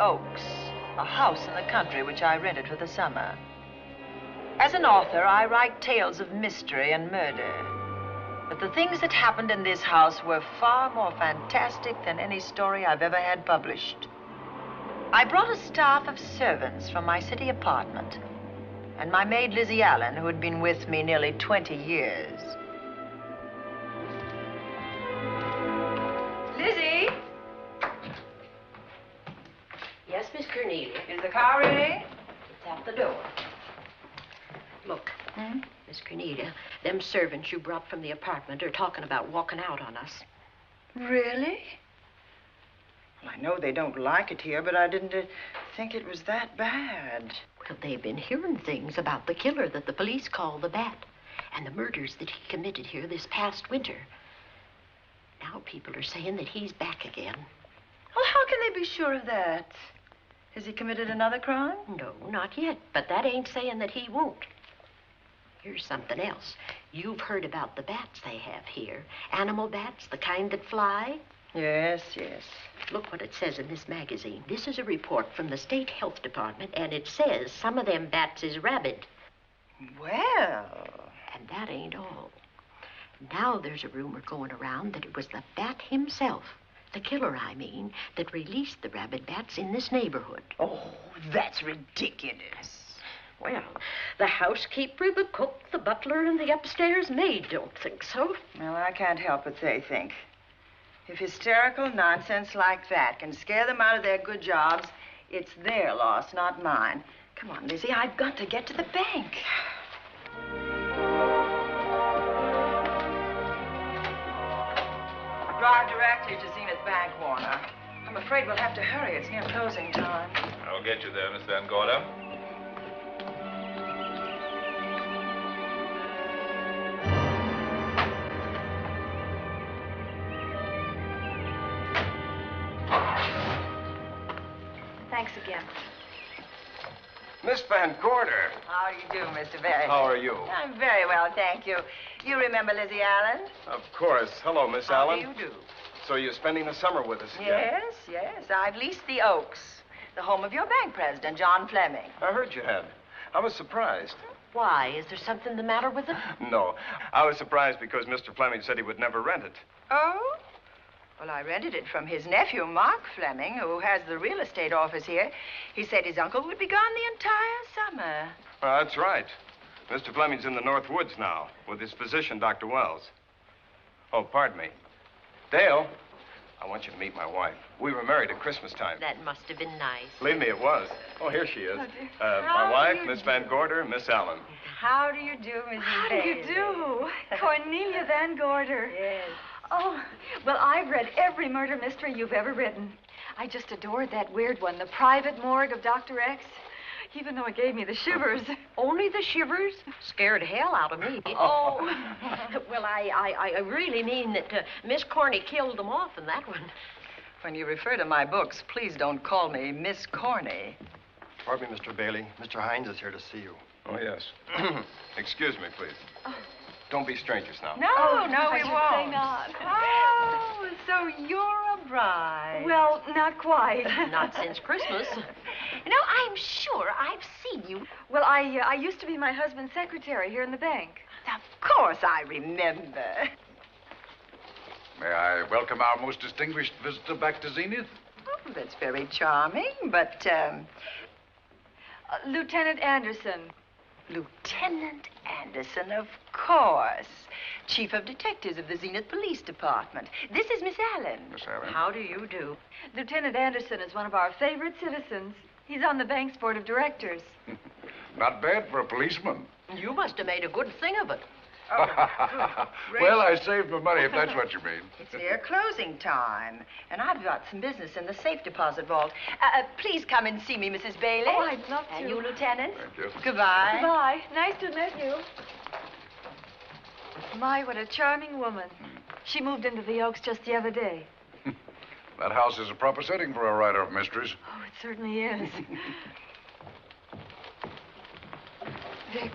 Oaks, a house in the country which I rented for the summer. As an author, I write tales of mystery and murder. But the things that happened in this house were far more fantastic than any story I've ever had published. I brought a staff of servants from my city apartment, and my maid Lizzie Allen, who had been with me nearly 20 years. Lizzie? Yes, Miss Cornelia. Is the car ready? It's at the door. Look, Miss Cornelia, them servants you brought from the apartment are talking about walking out on us. Really? Well, I know they don't like it here, but I didn't think it was that bad. Well, they've been hearing things about the killer that the police call the Bat and the murders that he committed here this past winter. Now people are saying that he's back again. Well, how can they be sure of that? Has he committed another crime? No, not yet, but that ain't saying that he won't. Here's something else. You've heard about the bats they have here. Animal bats, the kind that fly. Yes, yes. Look what it says in this magazine. This is a report from the State Health Department, and it says some of them bats is rabid. Well... And that ain't all. Now there's a rumor going around that it was the bat himself, the killer, I mean, that released the rabid bats in this neighborhood. Oh, that's ridiculous. Well, the housekeeper, the cook, the butler, and the upstairs maid don't think so. Well, I can't help what they think. If hysterical nonsense like that can scare them out of their good jobs, it's their loss, not mine. Come on, Lizzie, I've got to get to the bank. Drive directly to Zenith Bank, Warner. I'm afraid we'll have to hurry. It's near closing time. I'll get you there, Miss Van Gorder. Thanks again. Miss Van Gorder. How do you do, Mr. Barry? How are you? I'm very well, thank you. You remember Lizzie Allen? Of course. Hello, Miss How Allen. do you do? So you're spending the summer with us again? Yes, yes. I've leased the Oaks, the home of your bank president, John Fleming. I heard you had. I was surprised. Why? Is there something the matter with it? No. I was surprised because Mr. Fleming said he would never rent it. Oh? Well, I rented it from his nephew, Mark Fleming, who has the real estate office here. He said his uncle would be gone the entire summer. That's right. Mr. Fleming's in the North Woods now with his physician, Dr. Wells. Oh, pardon me. Dale, I want you to meet my wife. We were married at Christmas time. That must have been nice. Believe me, it was. Oh, here she is. How My wife, do Miss you Van Gorder, Miss Allen. How do you do, Mrs. How do you Bailey? do? Cornelia Van Gorder. Yes. Oh, well, I've read every murder mystery you've ever written. I just adored that weird one, The Private Morgue of Dr. X, even though it gave me the shivers. Only the shivers? Scared hell out of me. Oh. Well, I really mean that Miss Corney killed them off in that one. When you refer to my books, please don't call me Miss Corney. Pardon me, Mr. Bailey. Mr. Hines is here to see you. Oh, yes. Excuse me, please. Oh. Don't be strangers now. No, no, I we should won't. say not. Oh, so you're a bride. Well, not quite. Not since Christmas. No, I'm sure I've seen you. Well, I used to be my husband's secretary here in the bank. Of course I remember. May I welcome our most distinguished visitor back to Zenith? Oh, that's very charming, but, Lieutenant Anderson. Lieutenant Anderson, of course. Chief of Detectives of the Zenith Police Department. This is Miss Allen. Miss Allen. How do you do? Lieutenant Anderson is one of our favorite citizens. He's on the bank's board of directors. Not bad for a policeman. You must have made a good thing of it. Well, I saved my money, if that's what you mean. It's near closing time, and I've got some business in the safe deposit vault. Please come and see me, Mrs. Bailey. Oh, I'd love to. And you, Lieutenant. Thank you. Goodbye. Goodbye. Nice to meet you. My, what a charming woman. She moved into the Oaks just the other day. That house is a proper setting for a writer of mysteries. Oh, it certainly is. Vic,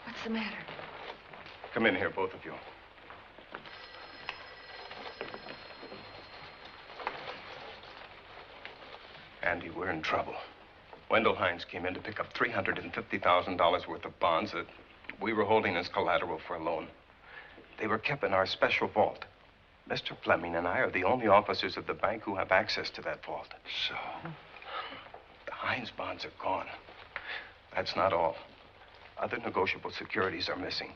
what's the matter? Come in here, both of you. Andy, we're in trouble. Wendell Hines came in to pick up $350,000 worth of bonds that we were holding as collateral for a loan. They were kept in our special vault. Mr. Fleming and I are the only officers of the bank who have access to that vault. So? The Hines bonds are gone. That's not all. Other negotiable securities are missing.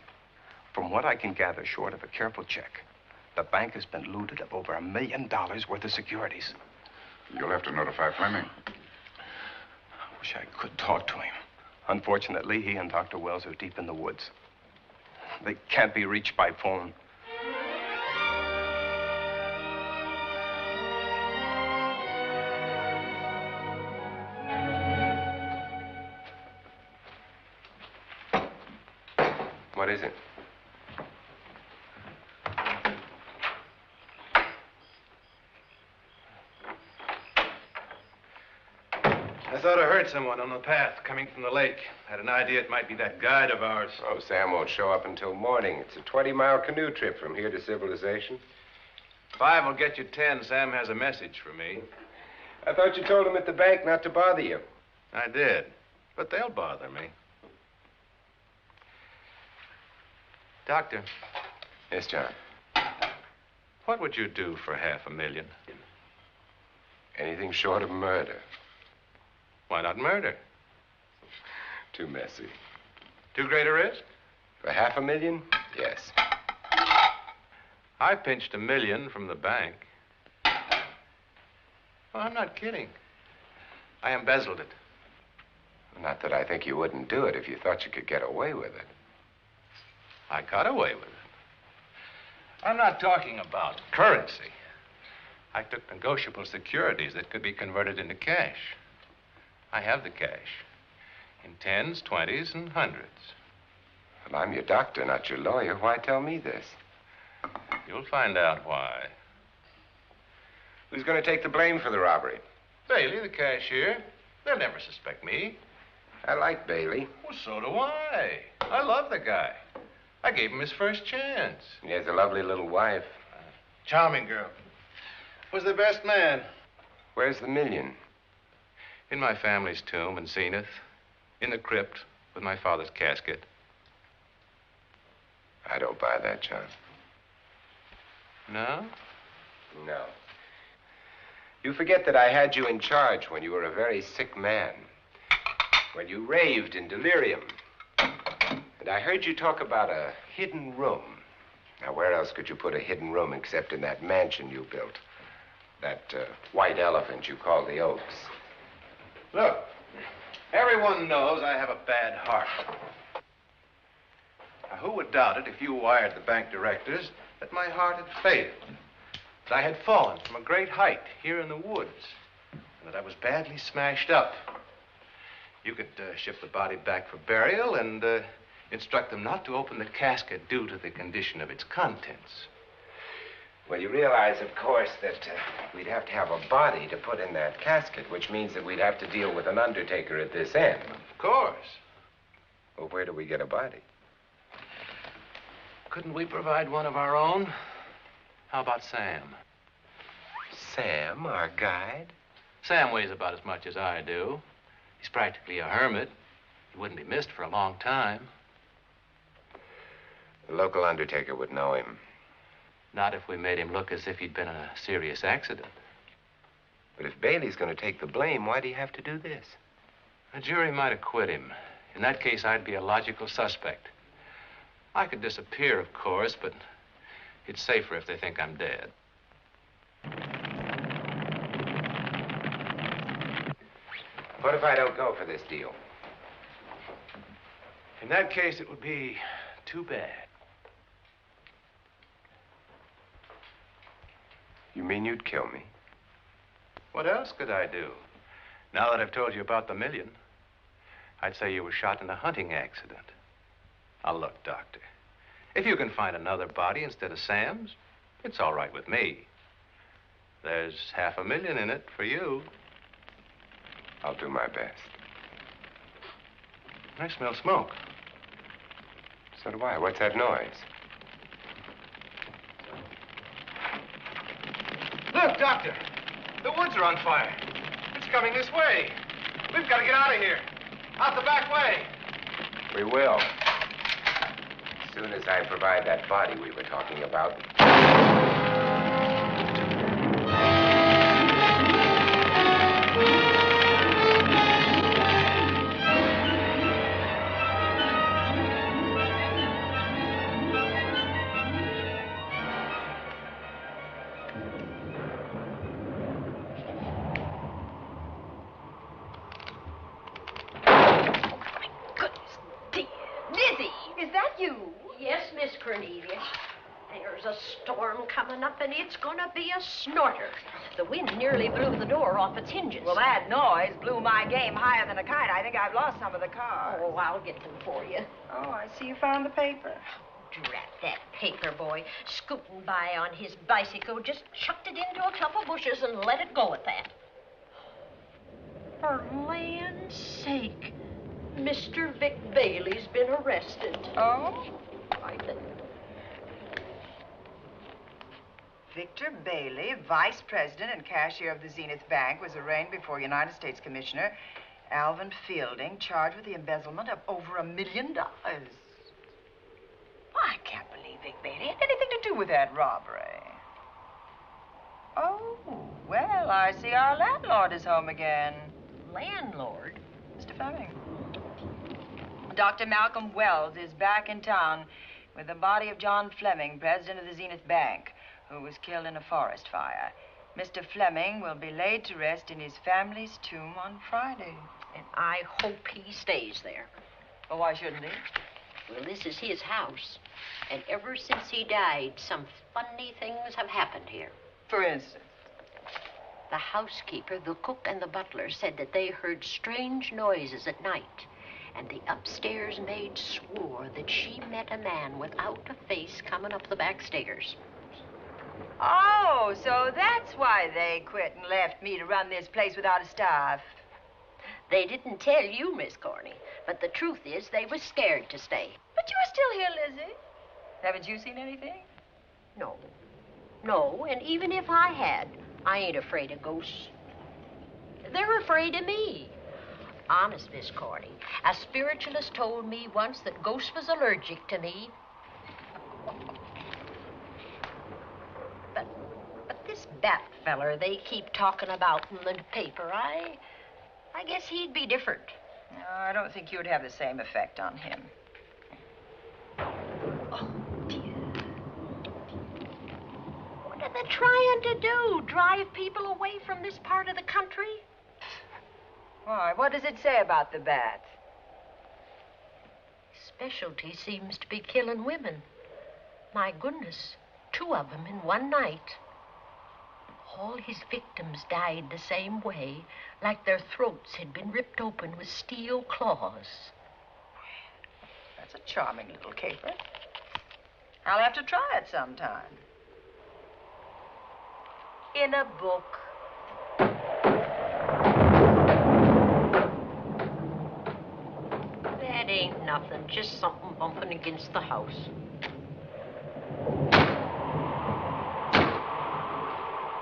From what I can gather, short of a careful check, the bank has been looted of over $1 million worth of securities. You'll have to notify Fleming. I wish I could talk to him. Unfortunately, he and Dr. Wells are deep in the woods. They can't be reached by phone. What is it? I thought I heard someone on the path coming from the lake. Had an idea it might be that guide of ours. Oh, Sam won't show up until morning. It's a 20-mile canoe trip from here to civilization. 5 will get you 10. Sam has a message for me. I thought you told him at the bank not to bother you. I did, but they'll bother me. Doctor. Yes, John. What would you do for $500,000? Anything short of murder. Why not murder? Too messy. Too great a risk? For $500,000? Yes. I pinched $1 million from the bank. Well, I'm not kidding. I embezzled it. Not that I think you wouldn't do it if you thought you could get away with it. I got away with it. I'm not talking about currency. I took negotiable securities that could be converted into cash. I have the cash in 10s, 20s, and 100s. Well, I'm your doctor, not your lawyer. Why tell me this? You'll find out why. Who's going to take the blame for the robbery? Bailey, the cashier. They'll never suspect me. I like Bailey. Well, so do I. I love the guy. I gave him his first chance. He has a lovely little wife. Charming girl. Was the best man. Where's the $1 million? In my family's tomb in Zenith. In the crypt with my father's casket. I don't buy that, John. No? No. You forget that I had you in charge when you were a very sick man. When you raved in delirium. And I heard you talk about a hidden room. Now, where else could you put a hidden room except in that mansion you built? That white elephant you call the Oaks. Look, everyone knows I have a bad heart. Now, who would doubt it if you wired the bank directors that my heart had failed? That I had fallen from a great height here in the woods. And that I was badly smashed up. You could ship the body back for burial and instruct them not to open the casket due to the condition of its contents. Well, you realize, of course, that we'd have to have a body to put in that casket, which means that we'd have to deal with an undertaker at this end. Of course. Well, where do we get a body? Couldn't we provide one of our own? How about Sam? Sam, our guide? Sam weighs about as much as I do. He's practically a hermit. He wouldn't be missed for a long time. The local undertaker would know him. Not if we made him look as if he'd been in a serious accident. But if Bailey's going to take the blame, why'd he have to do this? A jury might acquit him. In that case, I'd be a logical suspect. I could disappear, of course, but it's safer if they think I'm dead. What if I don't go for this deal? In that case, it would be too bad. You mean you'd kill me? What else could I do? Now that I've told you about the $1 million, I'd say you were shot in a hunting accident. Now, look, Doctor, if you can find another body instead of Sam's, it's all right with me. There's $500,000 in it for you. I'll do my best. I smell smoke. So do I. What's that noise? Look, Doctor, the woods are on fire. It's coming this way. We've got to get out of here. Out the back way. We will. As soon as I provide that body we were talking about. Yes, Miss Cornelia. There's a storm coming up, and it's gonna be a snorter. The wind nearly blew the door off its hinges. Well, that noise blew my game higher than a kite. I think I've lost some of the cars. Oh, I'll get them for you. Oh, I see you found the paper. Drat that paper boy, scooting by on his bicycle, just chucked it into a clump of bushes and let it go at that. For land's sake, Mr. Vic Bailey's been arrested. Oh? I think. Victor Bailey, vice president and cashier of the Zenith Bank, was arraigned before United States Commissioner Alvin Fielding, charged with the embezzlement of over $1 million. I can't believe Vic Bailey had anything to do with that robbery. Oh, well, I see our landlord is home again. Landlord? Mr. Fleming. Dr. Malcolm Wells is back in town with the body of John Fleming, president of the Zenith Bank, who was killed in a forest fire. Mr. Fleming will be laid to rest in his family's tomb on Friday. And I hope he stays there. Well, why shouldn't he? Well, this is his house. And ever since he died, some funny things have happened here. For instance? The housekeeper, the cook, and the butler said that they heard strange noises at night. And the upstairs maid swore that she met a man without a face coming up the back stairs. Oh, so that's why they quit and left me to run this place without a staff. They didn't tell you, Miss Corney, but the truth is they were scared to stay. But you're still here, Lizzie. Haven't you seen anything? No. No, and even if I had, I ain't afraid of ghosts. They're afraid of me. Honest, Miss Corney, a spiritualist told me once that ghosts was allergic to me. But this bat feller they keep talking about in the paper, I guess he'd be different. No, I don't think you'd have the same effect on him. Oh, dear. What are they trying to do? Drive people away from this part of the country? Why, what does it say about the bat? Specialty seems to be killing women. My goodness, 2 of them in one night. All his victims died the same way, like their throats had been ripped open with steel claws. That's a charming little caper. I'll have to try it sometime. In a book. That ain't nothing, just something bumping against the house.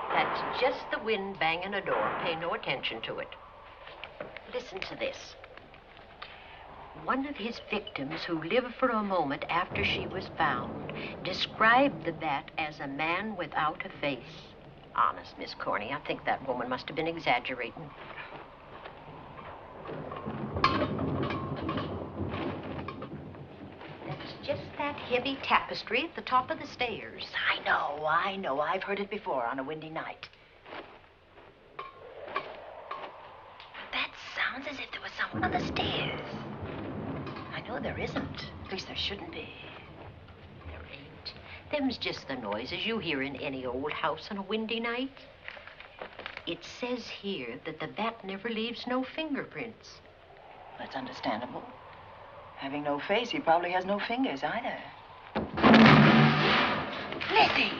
That's just the wind banging a door. Pay no attention to it. Listen to this. One of his victims, who lived for a moment after she was found, described the bat as a man without a face. Honest, Miss Corney, I think that woman must have been exaggerating. That's just that heavy tapestry at the top of the stairs. I know. I've heard it before on a windy night. That sounds as if there was someone on the stairs. I know there isn't. At least there shouldn't be. There ain't. Them's just the noises you hear in any old house on a windy night. It says here that the bat never leaves no fingerprints. That's understandable. Having no face, he probably has no fingers either. Lizzie!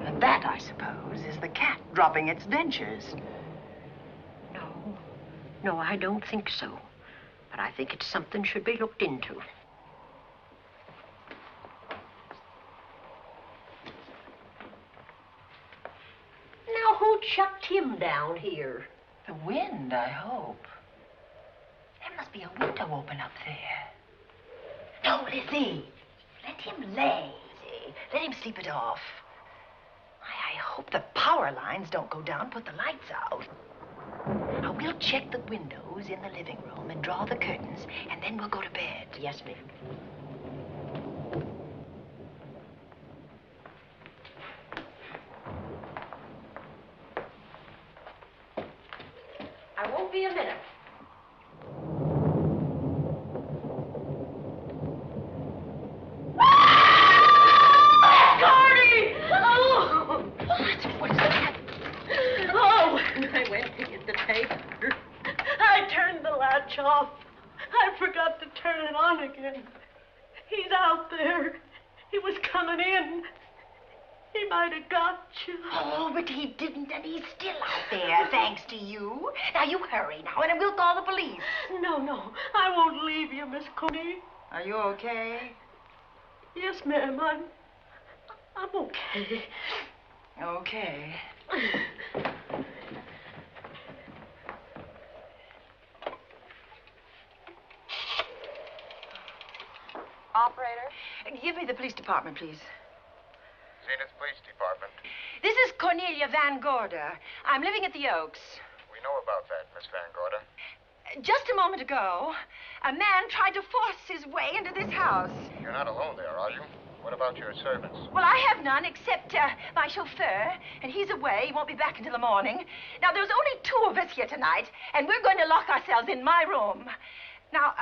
And that, I suppose, is the cat dropping its dentures. No, I don't think so. But I think it's something should be looked into. chucked him down here? The wind, I hope. There must be a window open up there. No, Lizzie. Let him lay. Let him sleep it off. I hope the power lines don't go down, put the lights out. Now, we'll check the windows in the living room and draw the curtains, and then we'll go to bed. Yes, ma'am. I won't be a minute. What's that? Oh, I went to get the tape. I turned the latch off. I forgot to turn it on again. He's out there. He was coming in. He might have got you. Oh, but he didn't, and he's still out there, thanks to you. Now, you hurry now, and we'll call the police. No, I won't leave you, Miss Coney. Are you okay? Yes, ma'am, I'm okay. Okay. Operator? Give me the police department, please. Zenith Police Department. This is Cornelia Van Gorder. I'm living at the Oaks. We know about that, Miss Van Gorder. Just a moment ago, a man tried to force his way into this house. You're not alone there, are you? What about your servants? Well, I have none except my chauffeur, and he's away. He won't be back until the morning. Now, there's only 2 of us here tonight, and we're going to lock ourselves in my room. Now,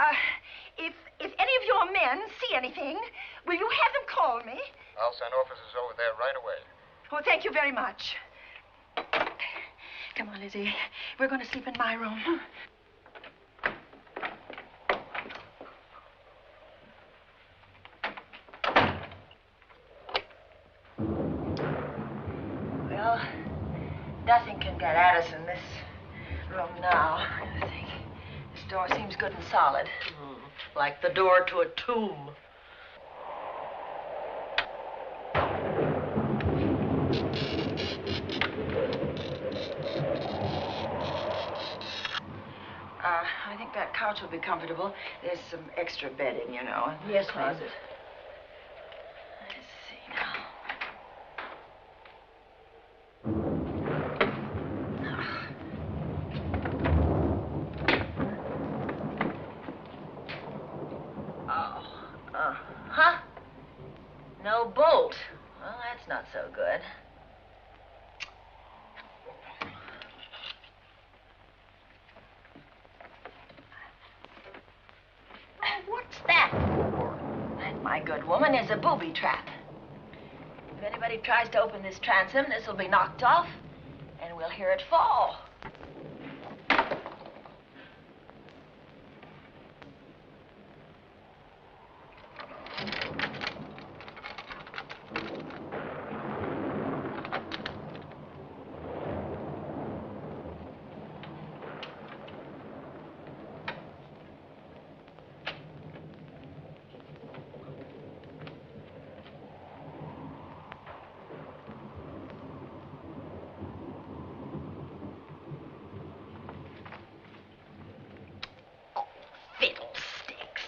if any of your men see anything, will you have them call me? I'll send officers over there right away. Oh, thank you very much. Come on, Lizzie. We're going to sleep in my room. Well, nothing can get at us in this room now, I think. This door seems good and solid. Like the door to a tomb. I think that couch will be comfortable. There's some extra bedding, you know. In Yes, the ma'am. closet. Let's see now. Huh? No bolt. Well, that's not so good. What's that for? That, my good woman, is a booby trap. If anybody tries to open this transom, this will be knocked off, and we'll hear it fall. Fiddlesticks.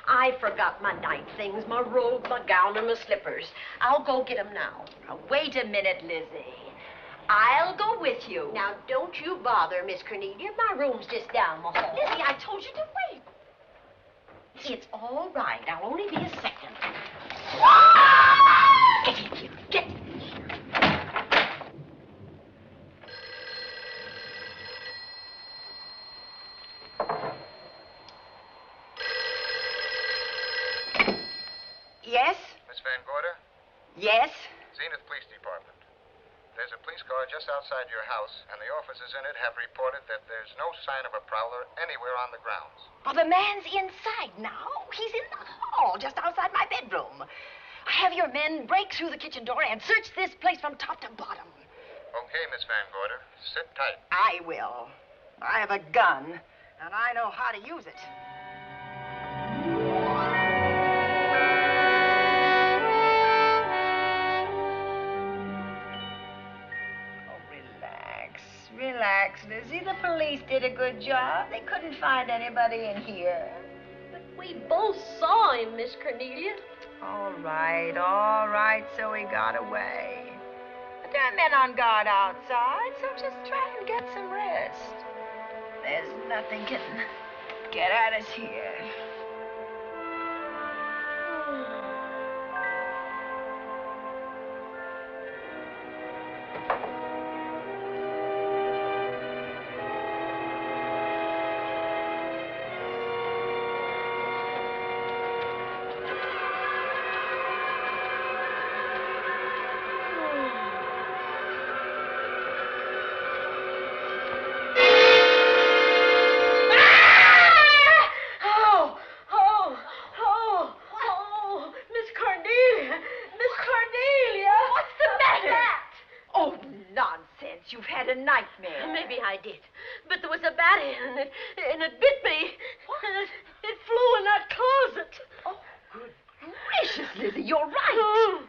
I forgot my night things, my robe, my gown, and my slippers. I'll go get 'em now. Now, wait a minute, Lizzie. I'll go with you. Now, don't you bother, Miss Cornelia. My room's just down the hall. Lizzie, I told you to wait. It's all right. I'll only be a second. Get in here. Get in here. Yes? Miss Van Gorder? Yes? Zenith Police Department. There's a police car just outside your house, and the officers in it have reported that there's no sign of a prowler anywhere on the grounds. Well, the man's inside now. He's in the hall, just outside my bedroom. Have your men break through the kitchen door and search this place from top to bottom. Okay, Miss Van Gorder. Sit tight. I will. I have a gun, and I know how to use it. Oh, relax. Lizzie. The police did a good job. They couldn't find anybody in here. But we both saw him, Miss Cornelia. All right, so he got away. But there are men on guard outside, so just try and get some rest. There's nothing can get at us here. You've had a nightmare. Maybe I did. But there was a bat in it, and it bit me. What? It flew in that closet. Oh, good gracious, Lizzie, you're right.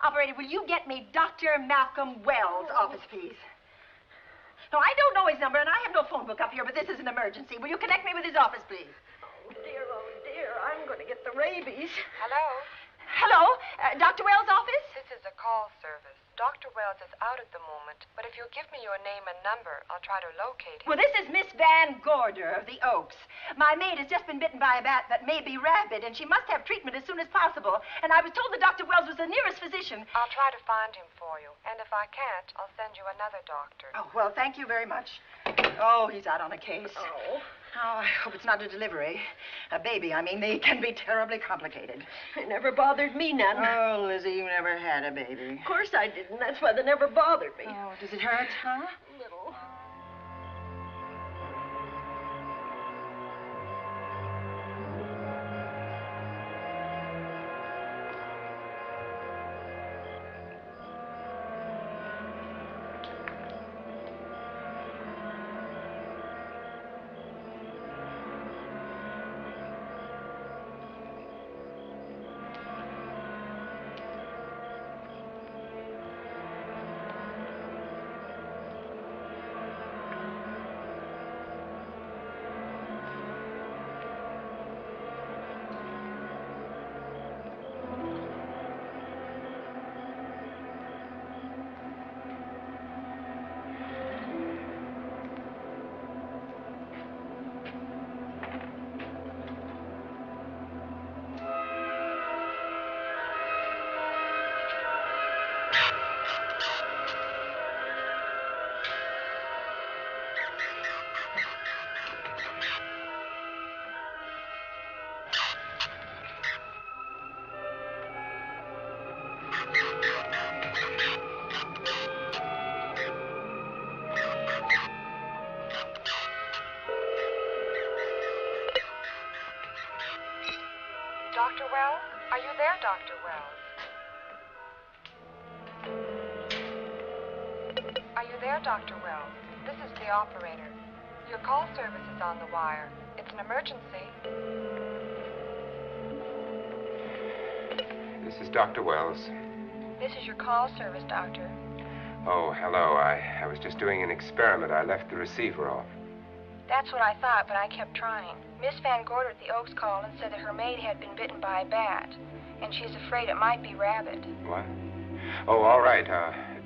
Operator, will you get me Dr. Malcolm Wells' office, please? No, I don't know his number, and I have no phone book up here, but this is an emergency. Will you connect me with his office, please? Oh, dear, I'm going to get the rabies. Hello? Hello? Dr. Wells' office? This is a call service. Dr. Wells is out at the moment, but if you'll give me your name and number, I'll try to locate him. Well, this is Miss Van Gorder of the Oaks. My maid has just been bitten by a bat that may be rabid, and she must have treatment as soon as possible. And I was told that Dr. Wells was the nearest physician. I'll try to find him for you, and if I can't, I'll send you another doctor. Oh, well, thank you very much. Oh, he's out on a case. Oh. Oh, I hope it's not a delivery. A baby, I mean. They can be terribly complicated. It never bothered me none. Oh, Lizzie, you never had a baby. Of course I didn't. That's why they never bothered me. Oh, does it hurt, huh? Little. Dr. Wells? Are you there, Dr. Wells? Are you there, Dr. Wells? This is the operator. Your call service is on the wire. It's an emergency. This is Dr. Wells. This is your call service, Doctor. Oh, hello. I was just doing an experiment. I left the receiver off. That's what I thought, but I kept trying. Miss Van Gorder at the Oaks called and said that her maid had been bitten by a bat, and she's afraid it might be rabid. What? Oh, all right.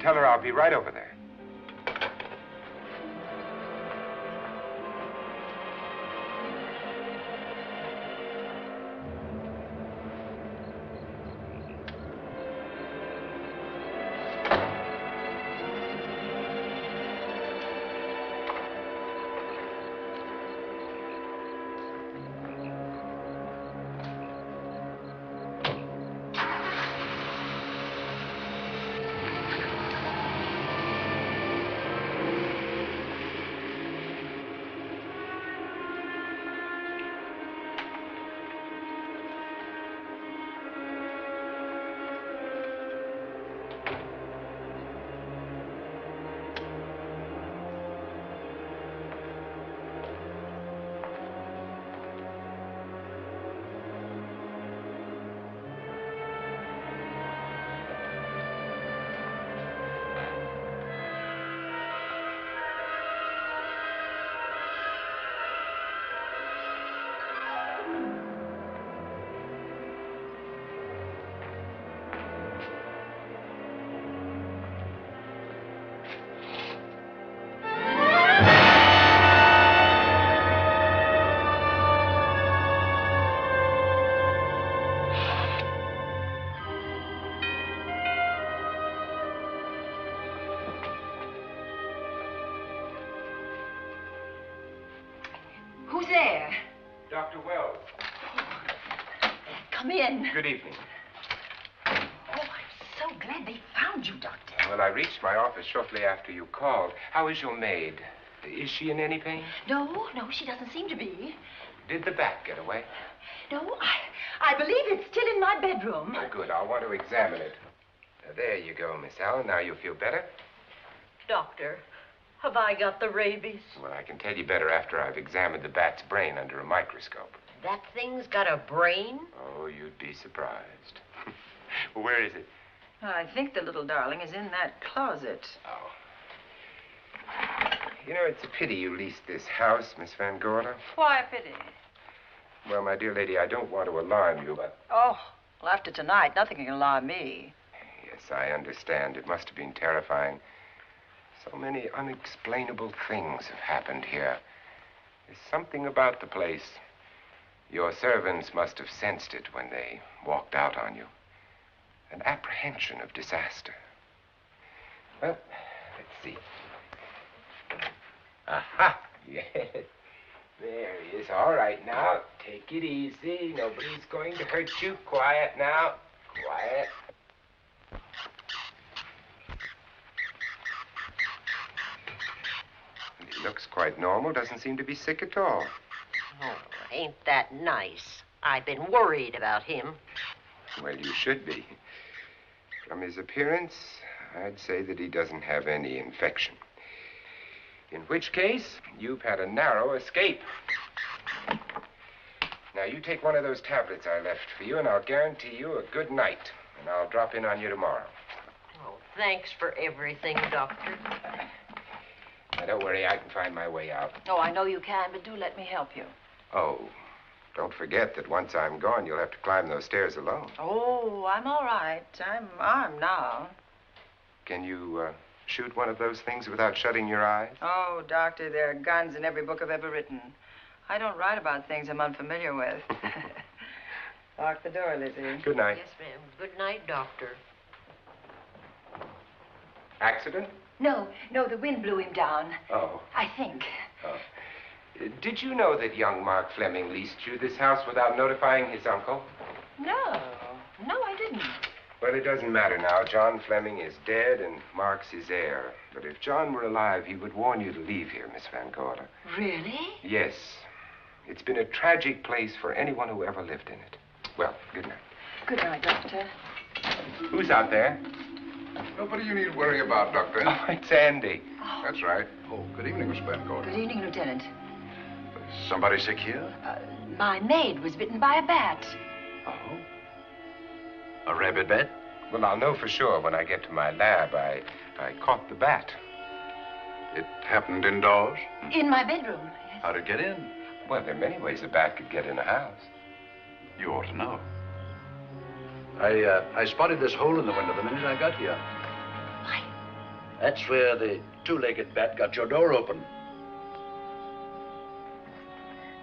Tell her I'll be right over there. there? Dr. Wells. Come in. Good evening. Oh, I'm so glad they found you, Doctor. Well, I reached my office shortly after you called. How is your maid? Is she in any pain? No, she doesn't seem to be. Did the bat get away? No, I believe it's still in my bedroom. Oh, good. I'll want to examine it. There you go, Miss Allen. Now you feel better? Doctor, have I got the rabies? Well, I can tell you better after I've examined the bat's brain under a microscope. That thing's got a brain? Oh, you'd be surprised. Where is it? I think the little darling is in that closet. Oh. You know, it's a pity you leased this house, Miss Van Gorder. Why a pity? Well, my dear lady, I don't want to alarm you, but... Oh, well, after tonight, nothing can alarm me. Yes, I understand. It must have been terrifying. So many unexplainable things have happened here. There's something about the place. Your servants must have sensed it when they walked out on you. An apprehension of disaster. Well, let's see. Aha! Yes. There he is. All right, now, take it easy. Nobody's going to hurt you. Quiet now. Quiet. He looks quite normal. Doesn't seem to be sick at all. Oh, ain't that nice? I've been worried about him. Well, you should be. From his appearance, I'd say that he doesn't have any infection. In which case, you've had a narrow escape. Now, you take one of those tablets I left for you, and I'll guarantee you a good night. And I'll drop in on you tomorrow. Oh, thanks for everything, Doctor. Now, don't worry, I can find my way out. Oh, I know you can, but do let me help you. Oh, don't forget that once I'm gone, you'll have to climb those stairs alone. Oh, I'm all right. I'm armed now. Can you, shoot one of those things without shutting your eyes? Oh, Doctor, there are guns in every book I've ever written. I don't write about things I'm unfamiliar with. Lock the door, Lizzie. Good night. Yes, ma'am. Good night, Doctor. Accident? No, the wind blew him down. Oh. I think. Oh. Did you know that young Mark Fleming leased you this house without notifying his uncle? No, I didn't. Well, it doesn't matter now. John Fleming is dead and Mark's his heir. But if John were alive, he would warn you to leave here, Miss Van Gorder. Really? Yes. It's been a tragic place for anyone who ever lived in it. Well, good night. Good night, Doctor. Who's out there? Nobody you need worry about, Doctor. Oh, it's Andy. That's right. Oh, good evening, Miss Van Gorder. Good evening, Lieutenant. Somebody sick here? My maid was bitten by a bat. Oh? A rabid bat? Well, I'll know for sure when I get to my lab. I caught the bat. It happened indoors? In my bedroom. Yes. How'd it get in? Well, there are many ways a bat could get in a house. You ought to know. I spotted this hole in the window the minute I got here. Why? That's where the two-legged bat got your door open.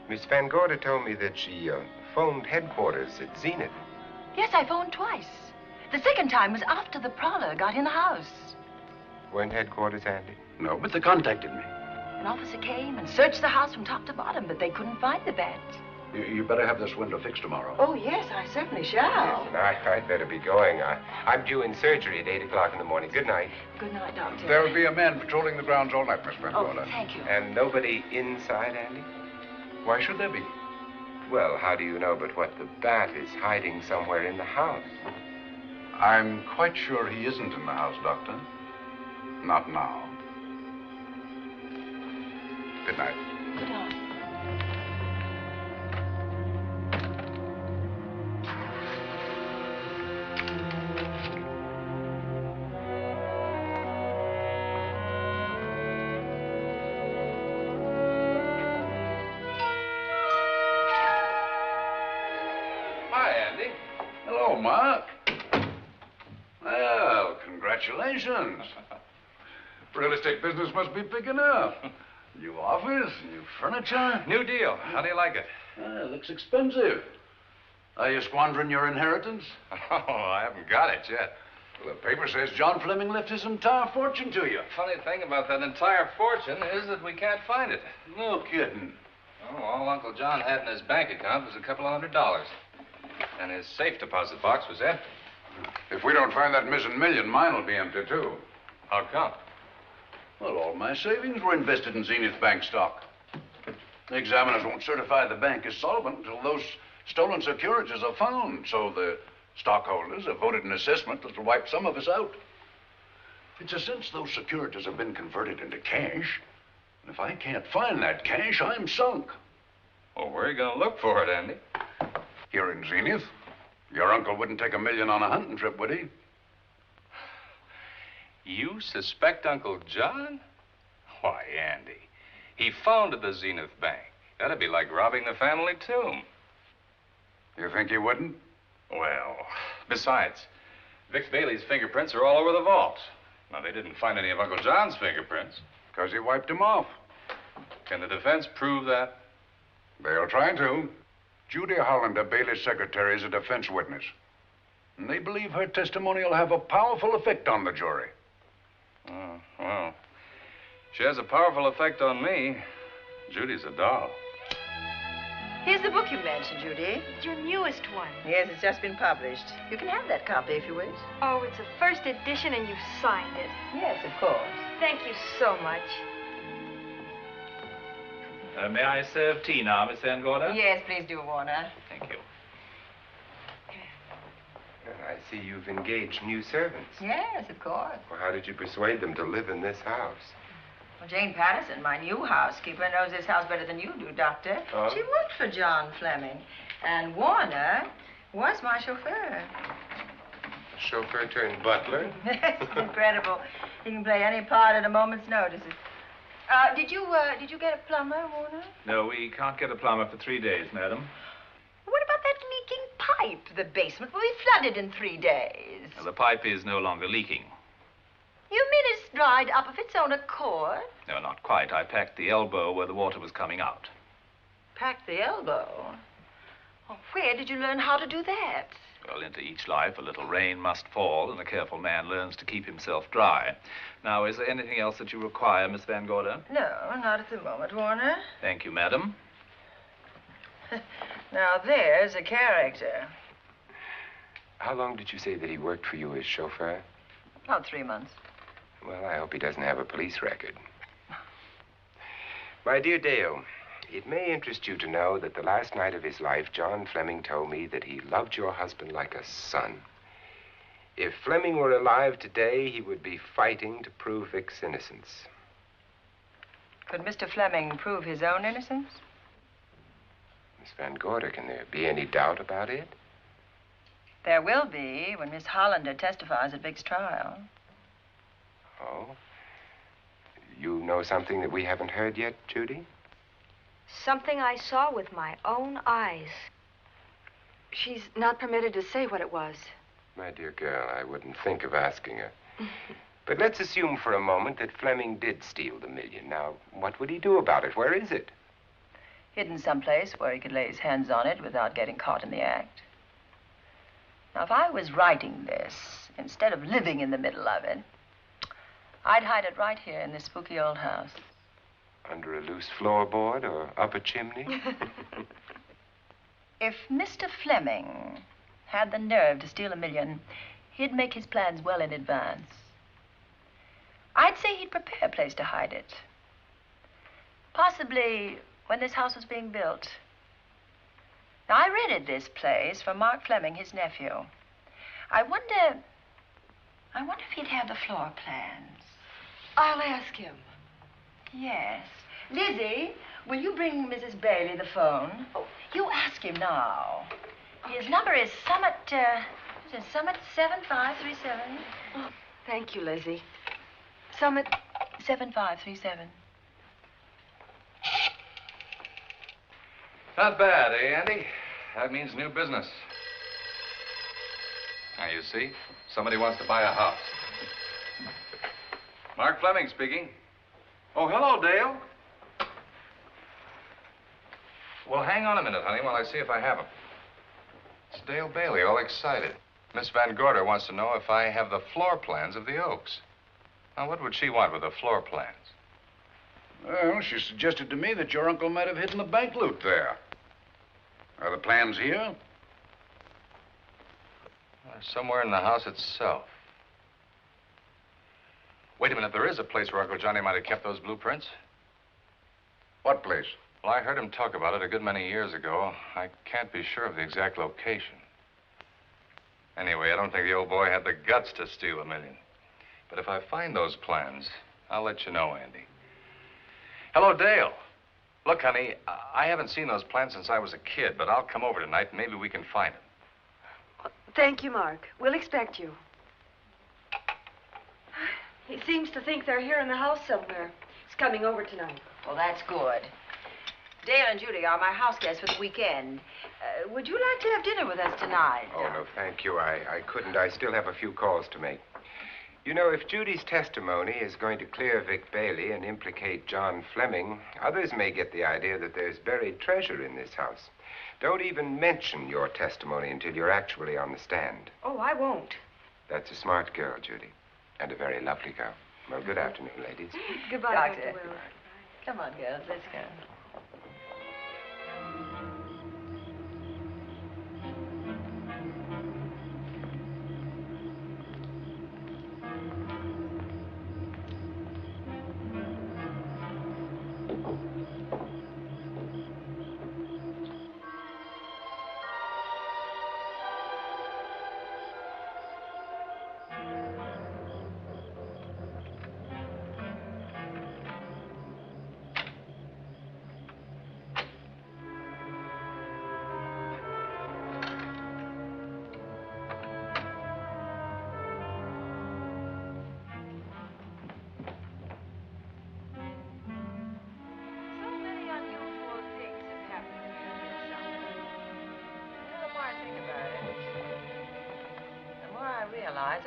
Miss Van Gorder told me that she phoned headquarters at Zenith. Yes, I phoned twice. The second time was after the prowler got in the house. Weren't headquarters, Andy? No, but they contacted me. An officer came and searched the house from top to bottom, but they couldn't find the bat. You better have this window fixed tomorrow. Oh, yes, I certainly shall. Yes, and I'd better be going. I'm due in surgery at 8 o'clock in the morning. Good night. Good night, Doctor. There will be a man patrolling the grounds all night, Miss Van Oh, Gorder. thank you. And nobody inside, Andy? Why should there be? Well, how do you know but what the bat is hiding somewhere in the house? I'm quite sure he isn't in the house, Doctor. Not now. Good night. Good night. Hi, Andy. Hello, Mark. Well, congratulations. Real estate business must be picking up. New office, new furniture. New deal. How do you like it? It looks expensive. Are you squandering your inheritance? Oh, I haven't got it yet. Well, the paper says John Fleming left his entire fortune to you. Funny thing about that entire fortune is that we can't find it. No kidding. Oh, all Uncle John had in his bank account was a couple of $100. And his safe deposit box was empty. If we don't find that missing million, mine will be empty, too. How come? Well, all my savings were invested in Zenith Bank stock. The examiners won't certify the bank is solvent until those stolen securities are found. So the stockholders have voted an assessment that'll wipe some of us out. It's a since those securities have been converted into cash. And if I can't find that cash, I'm sunk. Well, where are you going to look for it, Andy? Here in Zenith. Your uncle wouldn't take $1 million on a hunting trip, would he? You suspect Uncle John? Why, Andy, he founded the Zenith Bank. That'd be like robbing the family tomb. You think he wouldn't? Well, besides, Vic Bailey's fingerprints are all over the vault. Now, they didn't find any of Uncle John's fingerprints. Because he wiped them off. Can the defense prove that? They'll try to. Judy Hollander, Bailey's secretary, is a defense witness. And they believe her testimony will have a powerful effect on the jury. Oh, well, she has a powerful effect on me. Judy's a doll. Here's the book you mentioned, Judy. It's your newest one. Yes, it's just been published. You can have that copy if you wish. Oh, it's a first edition and you've signed it. Yes, of course. Thank you so much. May I serve tea now, Miss Van Gorder? Yes, please do, Warner. Thank you. Well, I see you've engaged new servants. Yes, of course. Well, how did you persuade them to live in this house? Well, Jane Patterson, my new housekeeper, knows this house better than you do, Doctor. Oh? She worked for John Fleming. And Warner was my chauffeur. Chauffeur turned butler? It's incredible. He can play any part at a moment's notice. Did you get a plumber, Warner? No, we can't get a plumber for 3 days, madam. What about that leaking pipe? The basement will be flooded in 3 days. Well, the pipe is no longer leaking. You mean it's dried up of its own accord? No, not quite. I packed the elbow where the water was coming out. Packed the elbow? Oh, where did you learn how to do that? Well, into each life, a little rain must fall, and a careful man learns to keep himself dry. Now, is there anything else that you require, Miss Van Gorder? No, not at the moment, Warner. Thank you, madam. Now, there's a character. How long did you say that he worked for you as chauffeur? About 3 months. Well, I hope he doesn't have a police record. My dear Dale, it may interest you to know that the last night of his life, John Fleming told me that he loved your husband like a son. If Fleming were alive today, he would be fighting to prove Vic's innocence. Could Mr. Fleming prove his own innocence? Miss Van Gorder, can there be any doubt about it? There will be when Miss Hollander testifies at Vic's trial. Oh? You know something that we haven't heard yet, Judy? Something I saw with my own eyes. She's not permitted to say what it was. My dear girl, I wouldn't think of asking her. But let's assume for a moment that Fleming did steal the $1 million. Now, what would he do about it? Where is it? Hidden someplace where he could lay his hands on it without getting caught in the act. Now, if I was writing this, instead of living in the middle of it, I'd hide it right here in this spooky old house. Under a loose floorboard or up a chimney? If Mr. Fleming had the nerve to steal $1 million, he'd make his plans well in advance. I'd say he'd prepare a place to hide it. Possibly when this house was being built. Now, I rented this place from Mark Fleming, his nephew. I wonder if he'd have the floor plans. I'll ask him. Yes. Lizzie, will you bring Mrs. Bailey the phone? Oh, you ask him now. Okay. His number is Summit 7537. Oh, thank you, Lizzie. Summit 7537. Not bad, eh, Andy? That means new business. Now, you see, somebody wants to buy a house. Mark Fleming speaking. Oh, hello, Dale. Well, hang on a minute, honey, while I see if I have him. It's Dale Bailey, all excited. Miss Van Gorder wants to know if I have the floor plans of the Oaks. Now, what would she want with the floor plans? Well, she suggested to me that your uncle might have hidden the bank loot there. Are the plans here? Somewhere in the house itself. Wait a minute, there is a place where Uncle Johnny might have kept those blueprints. What place? Well, I heard him talk about it a good many years ago. I can't be sure of the exact location. Anyway, I don't think the old boy had the guts to steal $1 million. But if I find those plans, I'll let you know, Andy. Hello, Dale. Look, honey, I haven't seen those plans since I was a kid, but I'll come over tonight and maybe we can find them. Thank you, Mark. We'll expect you. He seems to think they're here in the house somewhere. He's coming over tonight. Well, that's good. Dale and Judy are my house guests for the weekend. Would you like to have dinner with us tonight? Oh, no, thank you. I couldn't. I still have a few calls to make. You know, if Judy's testimony is going to clear Vic Bailey and implicate John Fleming, others may get the idea that there's buried treasure in this house. Don't even mention your testimony until you're actually on the stand. Oh, I won't. That's a smart girl, Judy, and a very lovely girl. Well, good afternoon, ladies. Goodbye, Doctor. Dr. Will. Come on, girls, let's go.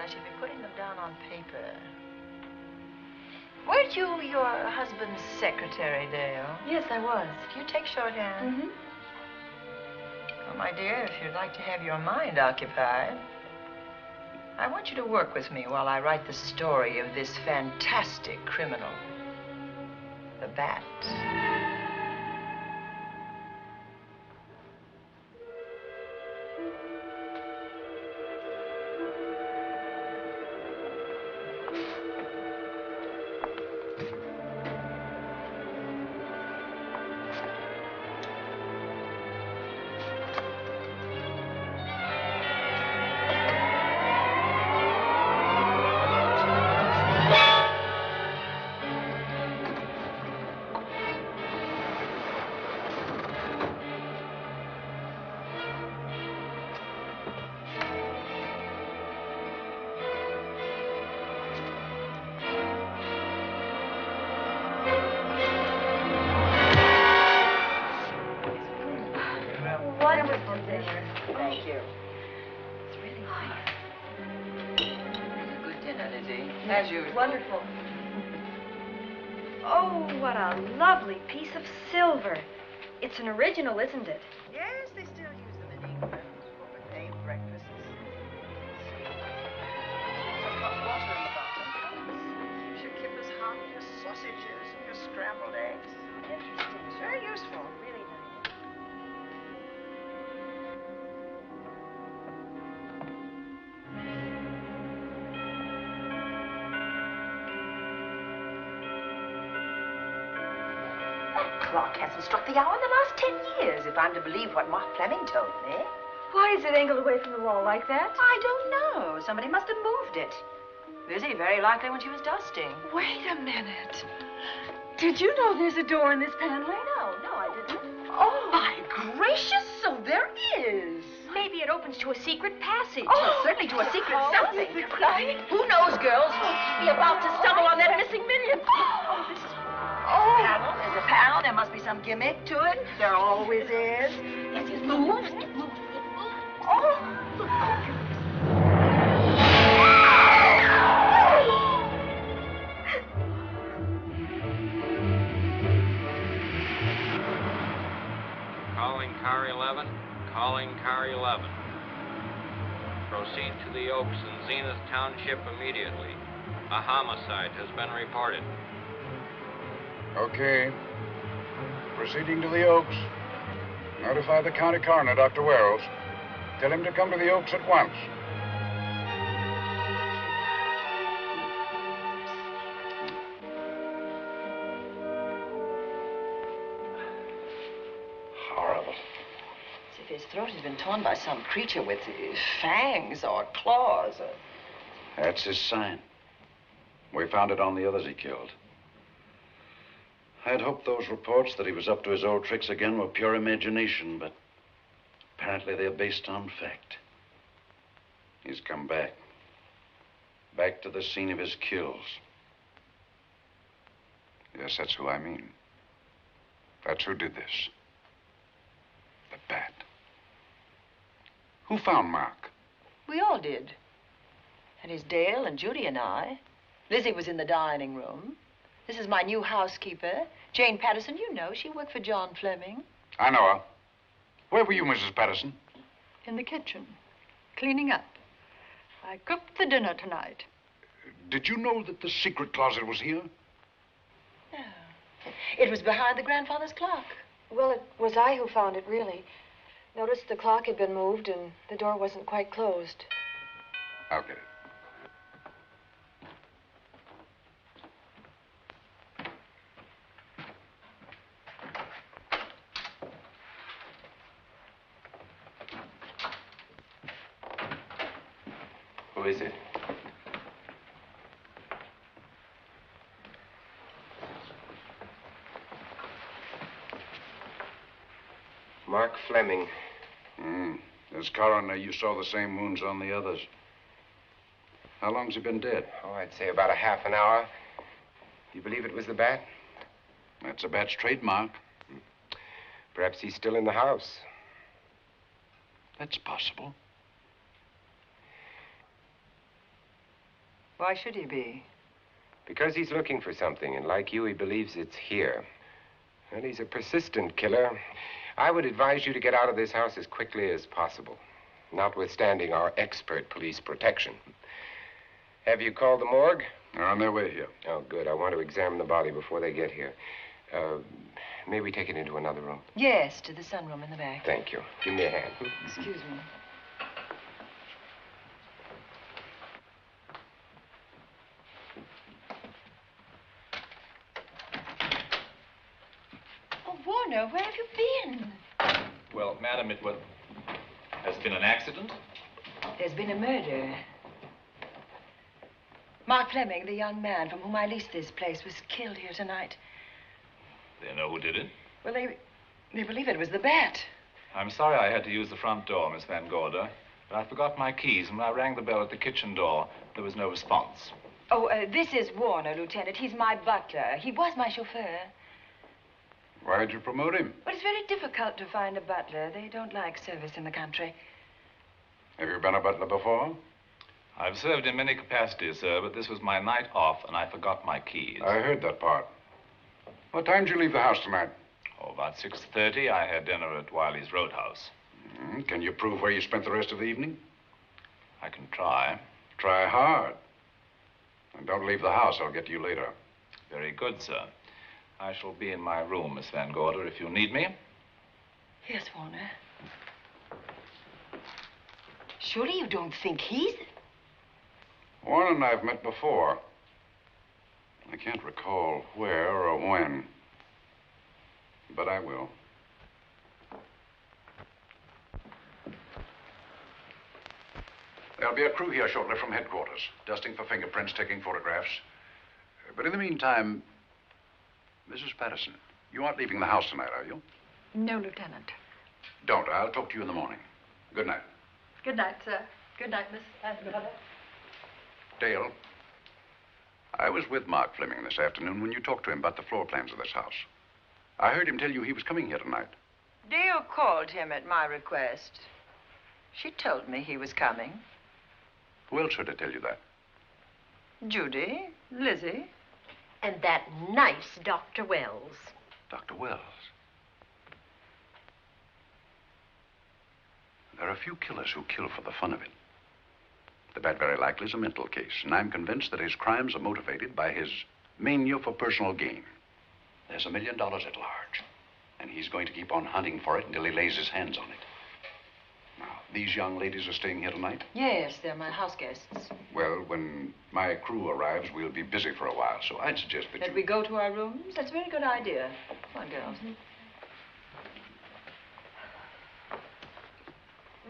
I should be putting them down on paper. Weren't you your husband's secretary, Dale? Yes, I was. Do you take shorthand? Mm-hmm. Well, my dear, if you'd like to have your mind occupied, I want you to work with me while I write the story of this fantastic criminal, the Bat. Thank you. It's really nice. Good dinner, Lizzie. As usual. Wonderful. Oh, what a lovely piece of silver. It's an original, isn't it? Yes, they still use them in England for buffet breakfasts. Some hot water in the bottom. Keeps your kippers hot, your sausages, and your scrambled eggs. Interesting. It's very useful. Really nice. Clock hasn't struck the hour in the last 10 years, if I'm to believe what Mark Fleming told me. Why is it angled away from the wall like that? I don't know. Somebody must have moved it. Lizzie, very likely when she was dusting. Wait a minute. Did you know there's a door in this paneling? No, I didn't. Oh, my gracious, so there is. Maybe it opens to a secret passage. Oh, certainly to a secret something. Who knows, girls? We'll be about to stumble on that missing million. Oh, this is... Oh, there's a panel. There must be some gimmick to it. There always is. Yes, it moves. It moves. Oh. Calling car 11. Calling car 11. Proceed to the Oaks in Zenith Township immediately. A homicide has been reported. Okay. Proceeding to the Oaks. Notify the county coroner, Dr. Wells. Tell him to come to the Oaks at once. Horrible. As if his throat has been torn by some creature with fangs or claws. That's his sign. We found it on the others he killed. I'd hoped those reports that he was up to his old tricks again were pure imagination, but apparently they're based on fact. He's come back. Back to the scene of his kills. Yes, that's who I mean. That's who did this. The bat. Who found Mark? We all did. And it's Dale and Judy and I. Lizzie was in the dining room. This is my new housekeeper, Jane Patterson. You know, she worked for John Fleming. I know her. Where were you, Mrs. Patterson? In the kitchen, cleaning up. I cooked the dinner tonight. Did you know that the secret closet was here? No. It was behind the grandfather's clock. Well, it was I who found it, really. Noticed the clock had been moved and the door wasn't quite closed. I'll get it. Who is it? Mark Fleming. As coroner, you saw the same wounds on the others. How long's he been dead? Oh, I'd say about a half an hour. Do you believe it was the bat? That's a bat's trademark. Perhaps he's still in the house. That's possible. Why should he be? Because he's looking for something, and like you, he believes it's here. And he's a persistent killer. I would advise you to get out of this house as quickly as possible, notwithstanding our expert police protection. Have you called the morgue? They're on their way here. Oh, good. I want to examine the body before they get here. May we take it into another room? Yes, to the sunroom in the back. Thank you. Give me a hand. Excuse me. Oh, Warner, where have you been? Well, madam, it was... Has been an accident? There's been a murder. Mark Fleming, the young man from whom I leased this place, was killed here tonight. They know who did it? Well, they believe it was the bat. I'm sorry I had to use the front door, Miss Van Gorder, but I forgot my keys, and when I rang the bell at the kitchen door, there was no response. Oh, this is Warner, Lieutenant. He's my butler. He was my chauffeur. Why'd you promote him? But it's very difficult to find a butler. They don't like service in the country. Have you been a butler before? I've served in many capacities, sir, but this was my night off, and I forgot my keys. I heard that part. What time did you leave the house tonight? Oh, about 6:30. I had dinner at Wiley's Roadhouse. Can you prove where you spent the rest of the evening? I can try. Try hard. And don't leave the house. I'll get to you later. Very good, sir. I shall be in my room, Miss Van Gorder, if you need me. Yes, Warner. Surely you don't think he's... Warren and I've met before. I can't recall where or when, but I will. There'll be a crew here shortly from headquarters, dusting for fingerprints, taking photographs. But in the meantime, Mrs. Patterson, you aren't leaving the house tonight, are you? No, Lieutenant. Don't. I'll talk to you in the morning. Good night. Good night, sir. Good night, Miss Van Gorder. Dale, I was with Mark Fleming this afternoon when you talked to him about the floor plans of this house. I heard him tell you he was coming here tonight. Dale called him at my request. She told me he was coming. Who else heard her tell you that? Judy, Lizzie. And that nice Dr. Wells. Dr. Wells. There are a few killers who kill for the fun of it. The bat very likely is a mental case, and I'm convinced that his crimes are motivated by his mania for personal gain. There's $1 million at large, and he's going to keep on hunting for it until he lays his hands on it. Now, these young ladies are staying here tonight? Yes, they're my house guests. Well, when my crew arrives, we'll be busy for a while, so I'd suggest that we go to our rooms? That's a very good idea. Come on, girls.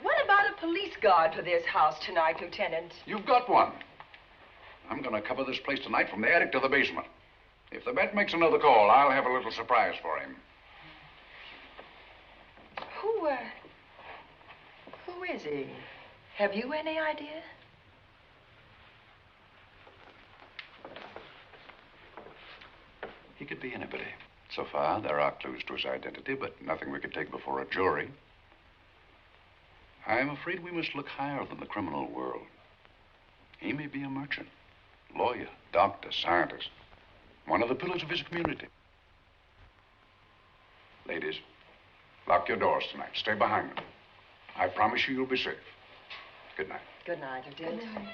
What about a police guard for this house tonight, Lieutenant? You've got one. I'm going to cover this place tonight from the attic to the basement. If the bat makes another call, I'll have a little surprise for him. Who is he? Have you any idea? He could be anybody. So far, there are clues to his identity, but nothing we could take before a jury. I'm afraid we must look higher than the criminal world. He may be a merchant, lawyer, doctor, scientist, one of the pillars of his community. Ladies, lock your doors tonight. Stay behind them. I promise you you'll be safe. Good night. Good night, Lieutenant. Good night.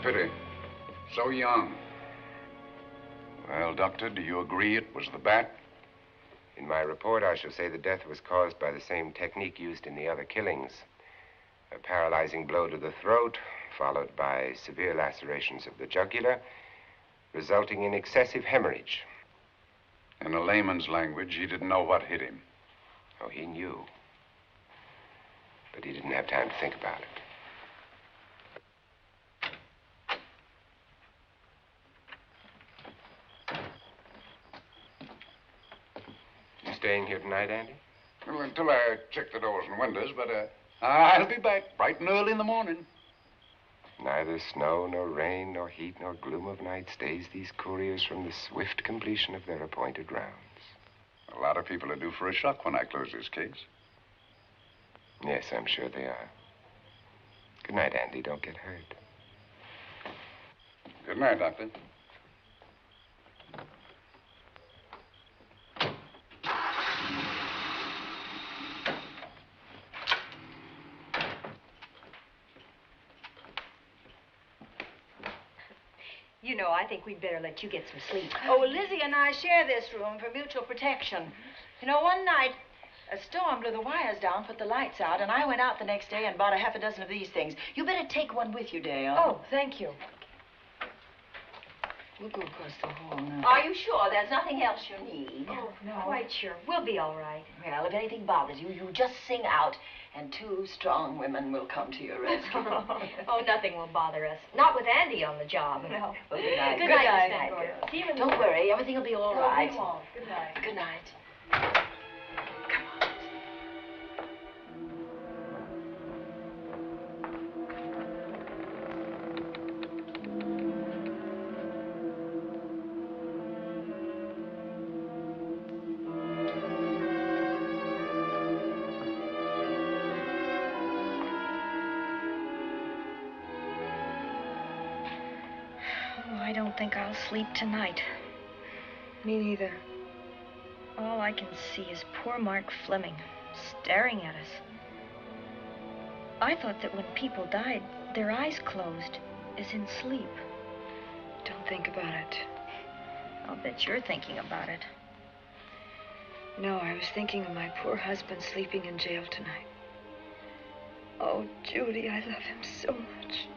Pity. So young. Well, Doctor, do you agree it was the bat? In my report, I shall say the death was caused by the same technique used in the other killings. A paralyzing blow to the throat, followed by severe lacerations of the jugular, resulting in excessive hemorrhage. In a layman's language, he didn't know what hit him. Oh, he knew. But he didn't have time to think about it. Staying here tonight, Andy? Well, until I check the doors and windows, but I'll be back bright and early in the morning. Neither snow, nor rain, nor heat, nor gloom of night stays these couriers from the swift completion of their appointed rounds. A lot of people are due for a shock when I close this case. Yes, I'm sure they are. Good night, Andy. Don't get hurt. Good night, Doctor. You know, I think we'd better let you get some sleep. Oh, Lizzie and I share this room for mutual protection. You know, one night, a storm blew the wires down, put the lights out, and I went out the next day and bought a half a dozen of these things. You better take one with you, Dale. Oh, thank you. We'll go across the hall now. Are you sure there's nothing else you need? Oh, no. Quite sure. We'll be all right. Well, if anything bothers you, you just sing out, and 2 strong women will come to your rescue. Oh, nothing will bother us. Not with Andy on the job. No. Well, good night. Good night, Miss Van Gorder. See you in the Don't worry, everything will be all right. We won't. Good night. Good night. I don't think I'll sleep tonight. Me neither. All I can see is poor Mark Fleming staring at us. I thought that when people died, their eyes closed, as in sleep. Don't think about it. I'll bet you're thinking about it. No, I was thinking of my poor husband sleeping in jail tonight. Oh, Judy, I love him so much.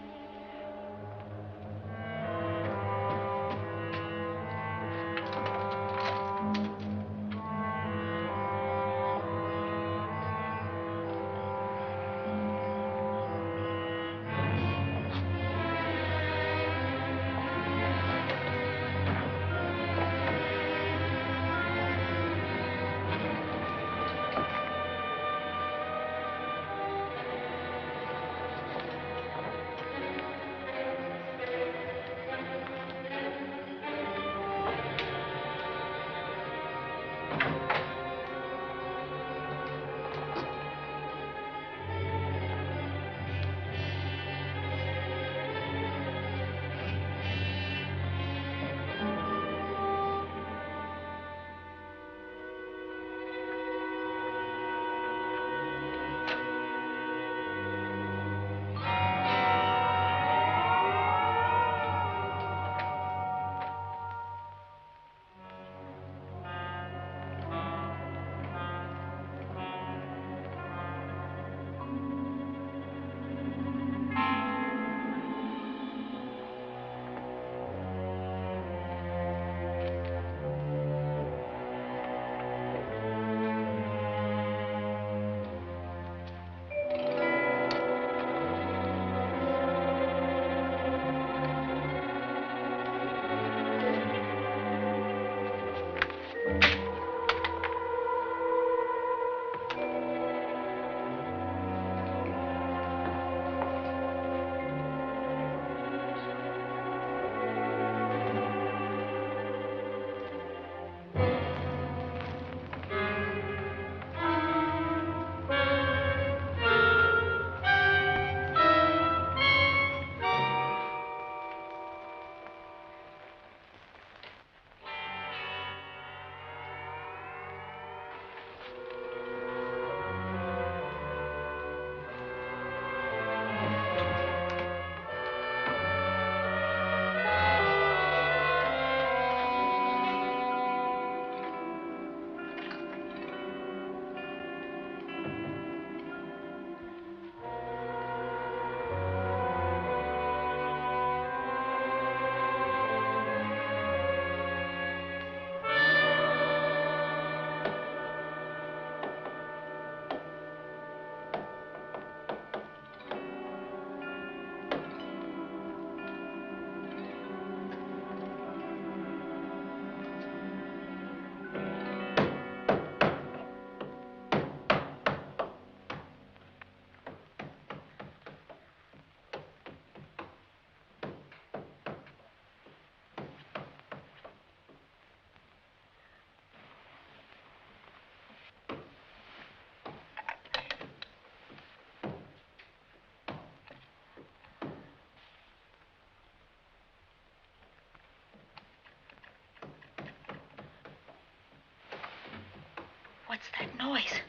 What's that noise?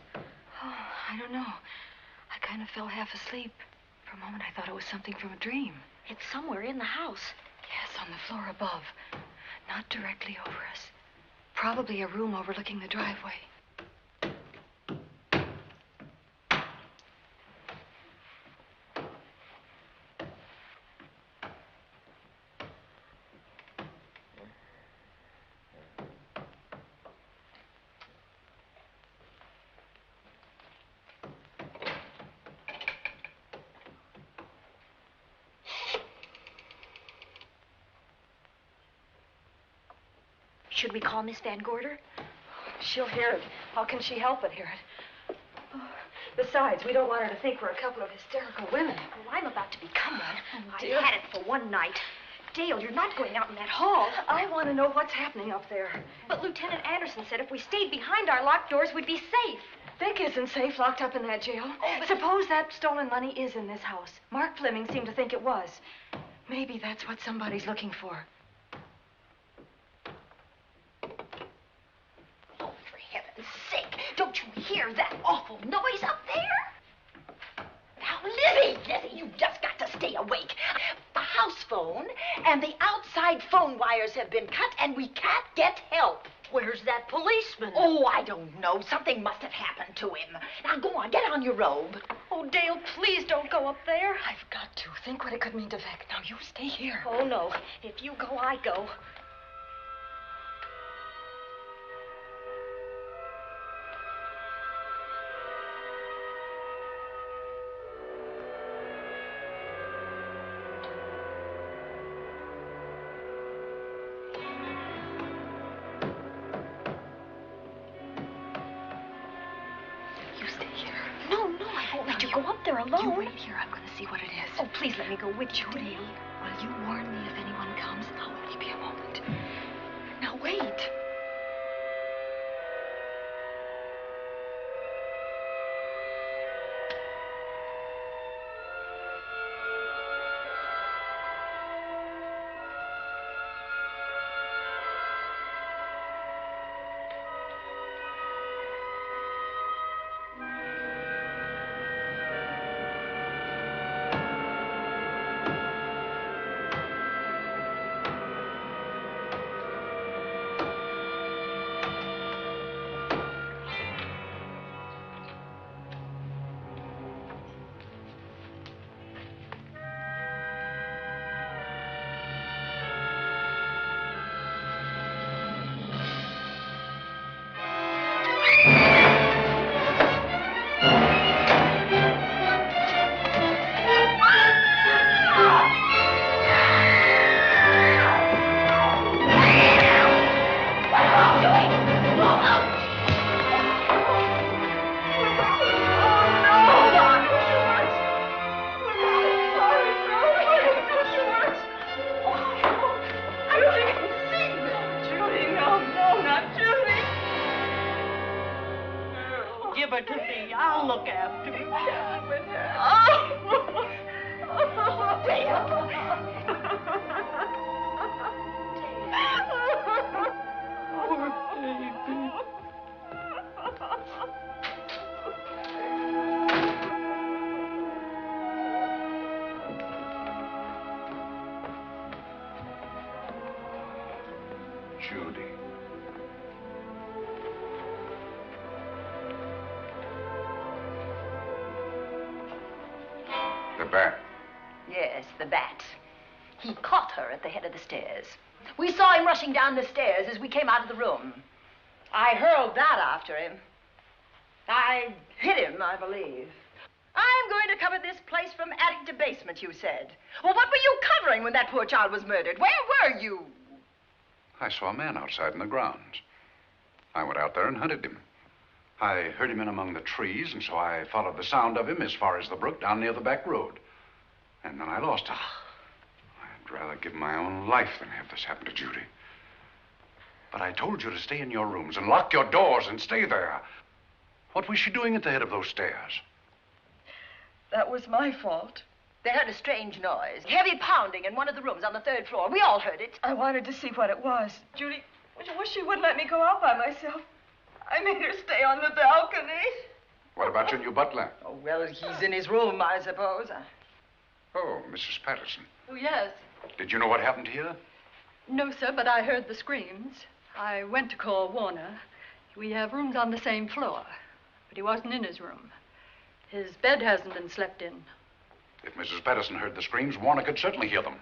Oh, I don't know. I kind of fell half asleep. For a moment, I thought it was something from a dream. It's somewhere in the house. Yes, on the floor above. Not directly over us. Probably a room overlooking the driveway. Should we call Miss Van Gorder? She'll hear it. How can she help but hear it? Oh, besides, we don't want her to think we're a couple of hysterical women. Well, I'm about to become one. Oh, I dear. had it for one night. Dale, you're not going out in that hall. I want to know what's happening up there. But Lieutenant Anderson said if we stayed behind our locked doors, we'd be safe. Vic isn't safe locked up in that jail. Oh, but... Suppose that stolen money is in this house. Mark Fleming seemed to think it was. Maybe that's what somebody's looking for. Oh, for heaven's sake, don't you hear that awful noise up there? Now, Lizzie, you've just got to stay awake. The house phone and the outside phone wires have been cut, and we can't get help. Where's that policeman? Oh, I don't know. Something must have happened to him. Now, go on, get on your robe. Oh, Dale, please don't go up there. I've got to. Think what it could mean to Vic. Now, you stay here. Oh, no. If you go, I go. Go up there alone. You wait here. I'm going to see what it is. Oh, please let me go with you, Judy, Dale. will you warn me if anyone comes? I'll only be a moment. Now, wait. Give her to me. I'll look after her. Poor baby. Judy. The bat. Yes, the bat. He caught her at the head of the stairs. We saw him rushing down the stairs as we came out of the room. I hurled that after him. I hit him, I believe. I'm going to cover this place from attic to basement, you said. Well, what were you covering when that poor child was murdered? Where were you? I saw a man outside in the grounds. I went out there and hunted him. I heard him in among the trees, and so I followed the sound of him as far as the brook down near the back road. And then I lost him. I'd rather give my own life than have this happen to Judy. But I told you to stay in your rooms and lock your doors and stay there. What was she doing at the head of those stairs? That was my fault. They heard a strange noise. Heavy pounding in one of the rooms on the 3rd floor. We all heard it. I wanted to see what it was. Judy, wish she wouldn't let me go out by myself. I made her stay on the balcony. What about your new butler? Oh, well, he's in his room, I suppose. Oh, Mrs. Patterson. Oh, yes. Did you know what happened here? No, sir, but I heard the screams. I went to call Warner. We have rooms on the same floor, but he wasn't in his room. His bed hasn't been slept in. If Mrs. Patterson heard the screams, Warner could certainly hear them.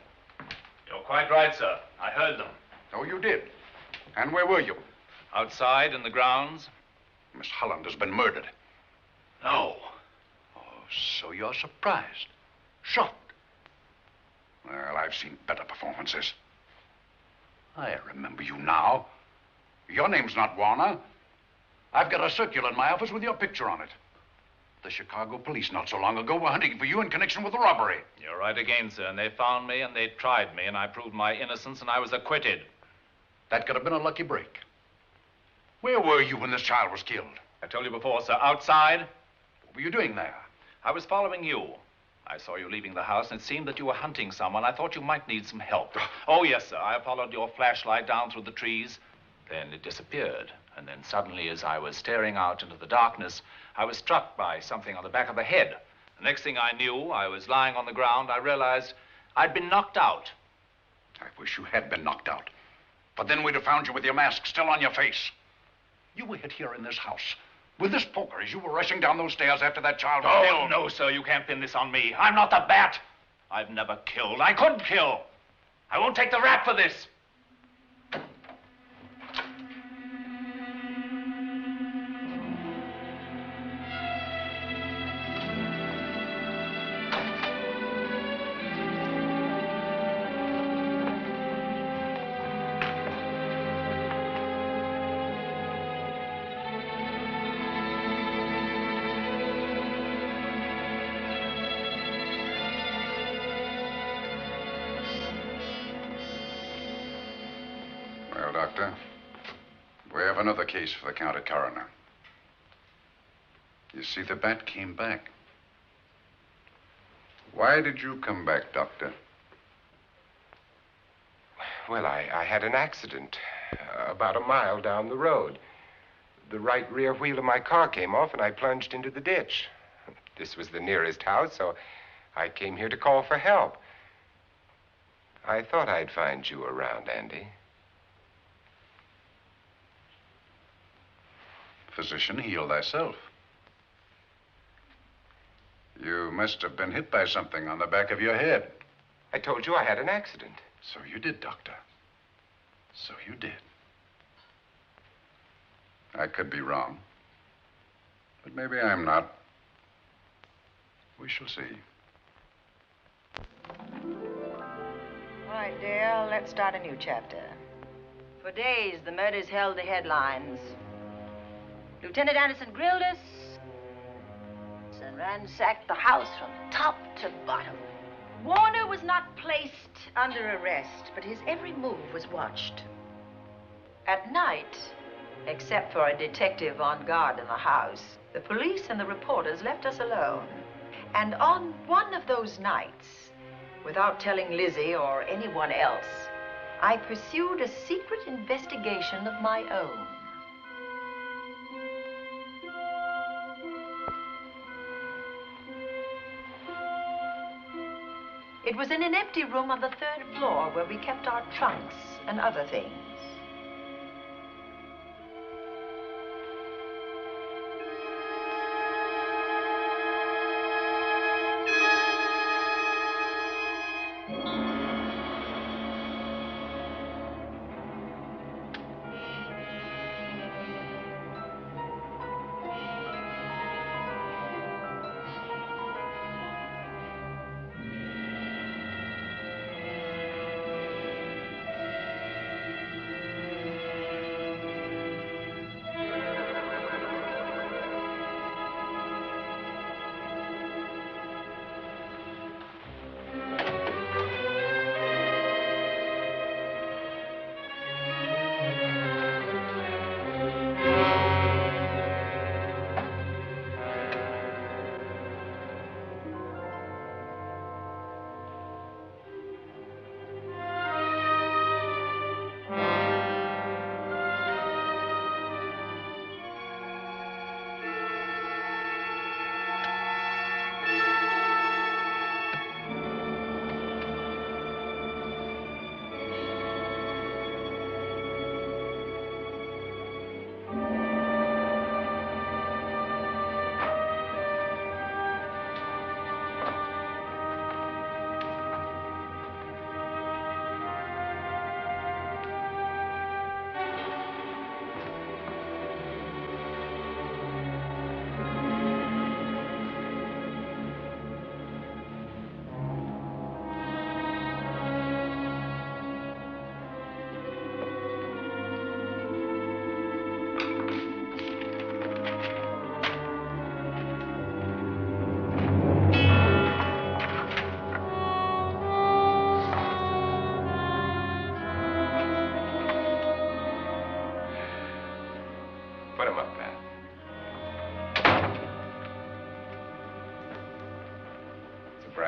You're quite right, sir. I heard them. Oh, you did? And where were you? Outside in the grounds. Miss Holland has been murdered. No. Oh, so you're surprised. Shocked. Well, I've seen better performances. I remember you now. Your name's not Warner. I've got a circular in my office with your picture on it. The Chicago police not so long ago were hunting for you in connection with the robbery. You're right again, sir. And they found me and they tried me and I proved my innocence and I was acquitted. That could have been a lucky break. Where were you when this child was killed? I told you before, sir. Outside. What were you doing there? I was following you. I saw you leaving the house, and it seemed that you were hunting someone. I thought you might need some help. Oh, yes, sir. I followed your flashlight down through the trees. Then it disappeared. And then suddenly, as I was staring out into the darkness, I was struck by something on the back of the head. The next thing I knew, I was lying on the ground. I realized I'd been knocked out. I wish you had been knocked out. But then we'd have found you with your mask still on your face. You were hid here in this house with this poker as you were rushing down those stairs after that child was killed. Oh, no, sir. You can't pin this on me. I'm not the bat. I've never killed. I couldn't kill. I won't take the rap for this. Well, Doctor, we have another case for the county coroner. You see, the bat came back. Why did you come back, Doctor? Well, I had an accident about a mile down the road. The right rear wheel of my car came off, and I plunged into the ditch. This was the nearest house, so I came here to call for help. I thought I'd find you around, Andy. Physician, heal thyself. You must have been hit by something on the back of your head. I told you I had an accident. So you did, Doctor. So you did. I could be wrong. But maybe I'm not. We shall see. All right, dear, let's start a new chapter. For days, the murders held the headlines. Lieutenant Anderson grilled us and ransacked the house from top to bottom. Warner was not placed under arrest, but his every move was watched. At night, except for a detective on guard in the house, the police and the reporters left us alone. And on one of those nights, without telling Lizzie or anyone else, I pursued a secret investigation of my own. It was in an empty room on the 3rd floor where we kept our trunks and other things.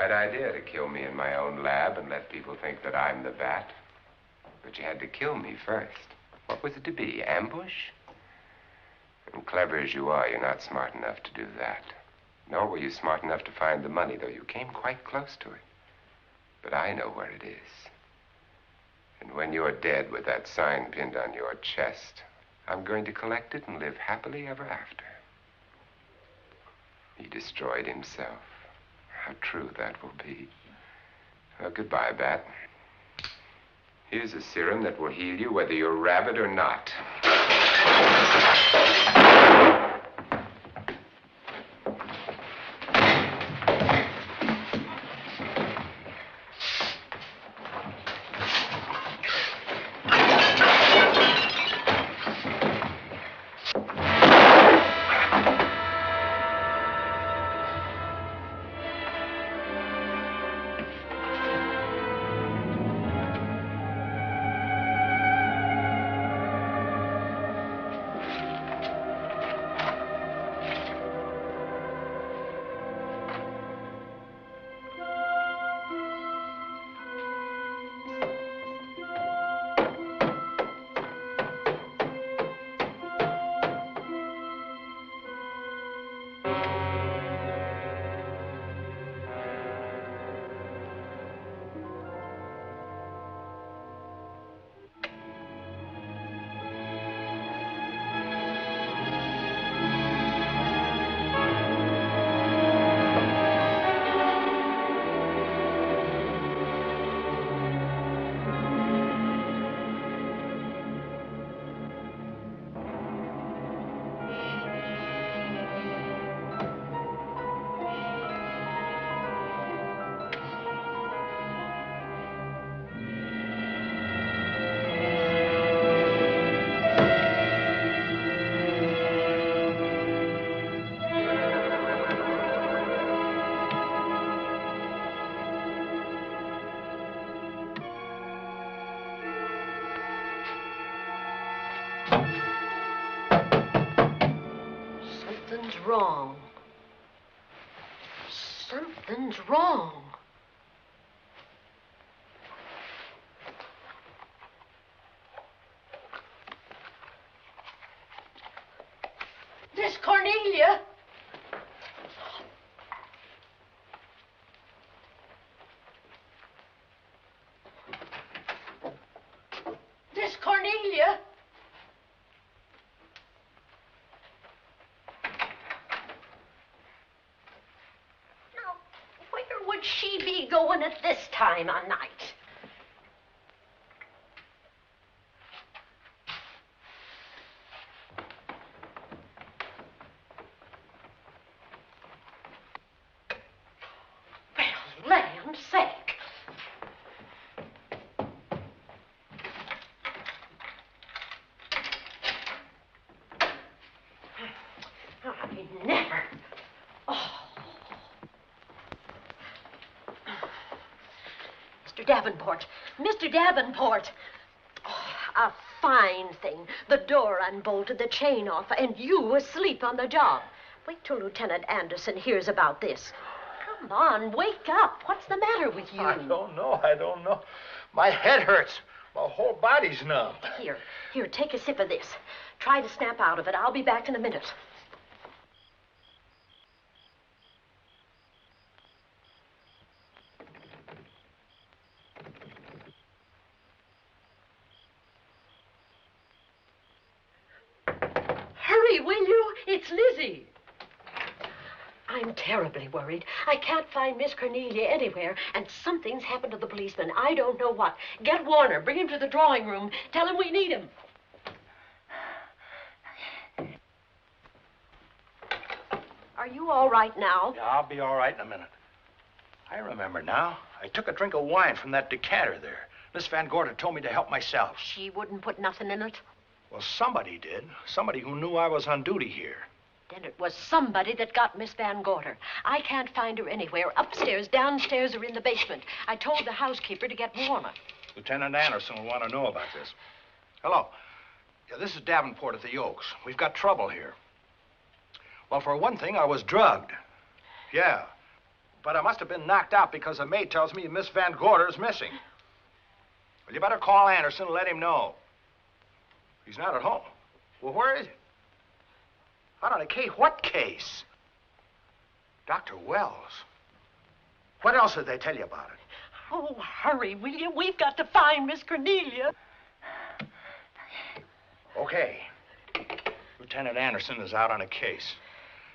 bright idea to kill me in my own lab and let people think that I'm the bat. But you had to kill me first. What was it to be, ambush? And clever as you are, you're not smart enough to do that. Nor were you smart enough to find the money, though you came quite close to it. But I know where it is. And when you're dead with that sign pinned on your chest, I'm going to collect it and live happily ever after. He destroyed himself. How true that will be. Well, goodbye, Bat. Here's a serum that will heal you whether you're rabid or not. Wrong. Something's wrong. Miss Cornelia. Miss Cornelia. Would she be going at this time of night? Well, land's sake. I never. Oh. Mr. Davenport. Mr. Davenport. Oh, a fine thing. The door unbolted, the chain off, and you asleep on the job. Wait till Lieutenant Anderson hears about this. Come on, wake up. What's the matter with you? I don't know. My head hurts. My whole body's numb. Here, take a sip of this. Try to snap out of it. I'll be back in a minute. Hurry, will you? It's Lizzie. I'm terribly worried. I can't find Miss Cornelia anywhere, and something's happened to the policeman. I don't know what. Get Warner. Bring him to the drawing room. Tell him we need him. Are you all right now? Yeah, I'll be all right in a minute. I remember now. I took a drink of wine from that decanter there. Miss Van Gorder told me to help myself. She wouldn't put nothing in it? Well, somebody did. Somebody who knew I was on duty here. Then it was somebody that got Miss Van Gorder. I can't find her anywhere. Upstairs, downstairs, or in the basement. I told the housekeeper to get Warner. Lieutenant Anderson will want to know about this. Hello. Yeah, this is Davenport at the Oaks. We've got trouble here. Well, for one thing, I was drugged. Yeah. but I must have been knocked out because the maid tells me Miss Van Gorder is missing. Well, you better call Anderson and let him know. He's not at home. Well, where is he? Out on a case? What case? Dr. Wells. What else did they tell you about it? Oh, hurry, will you? We've got to find Miss Cornelia. Okay. Lieutenant Anderson is out on a case.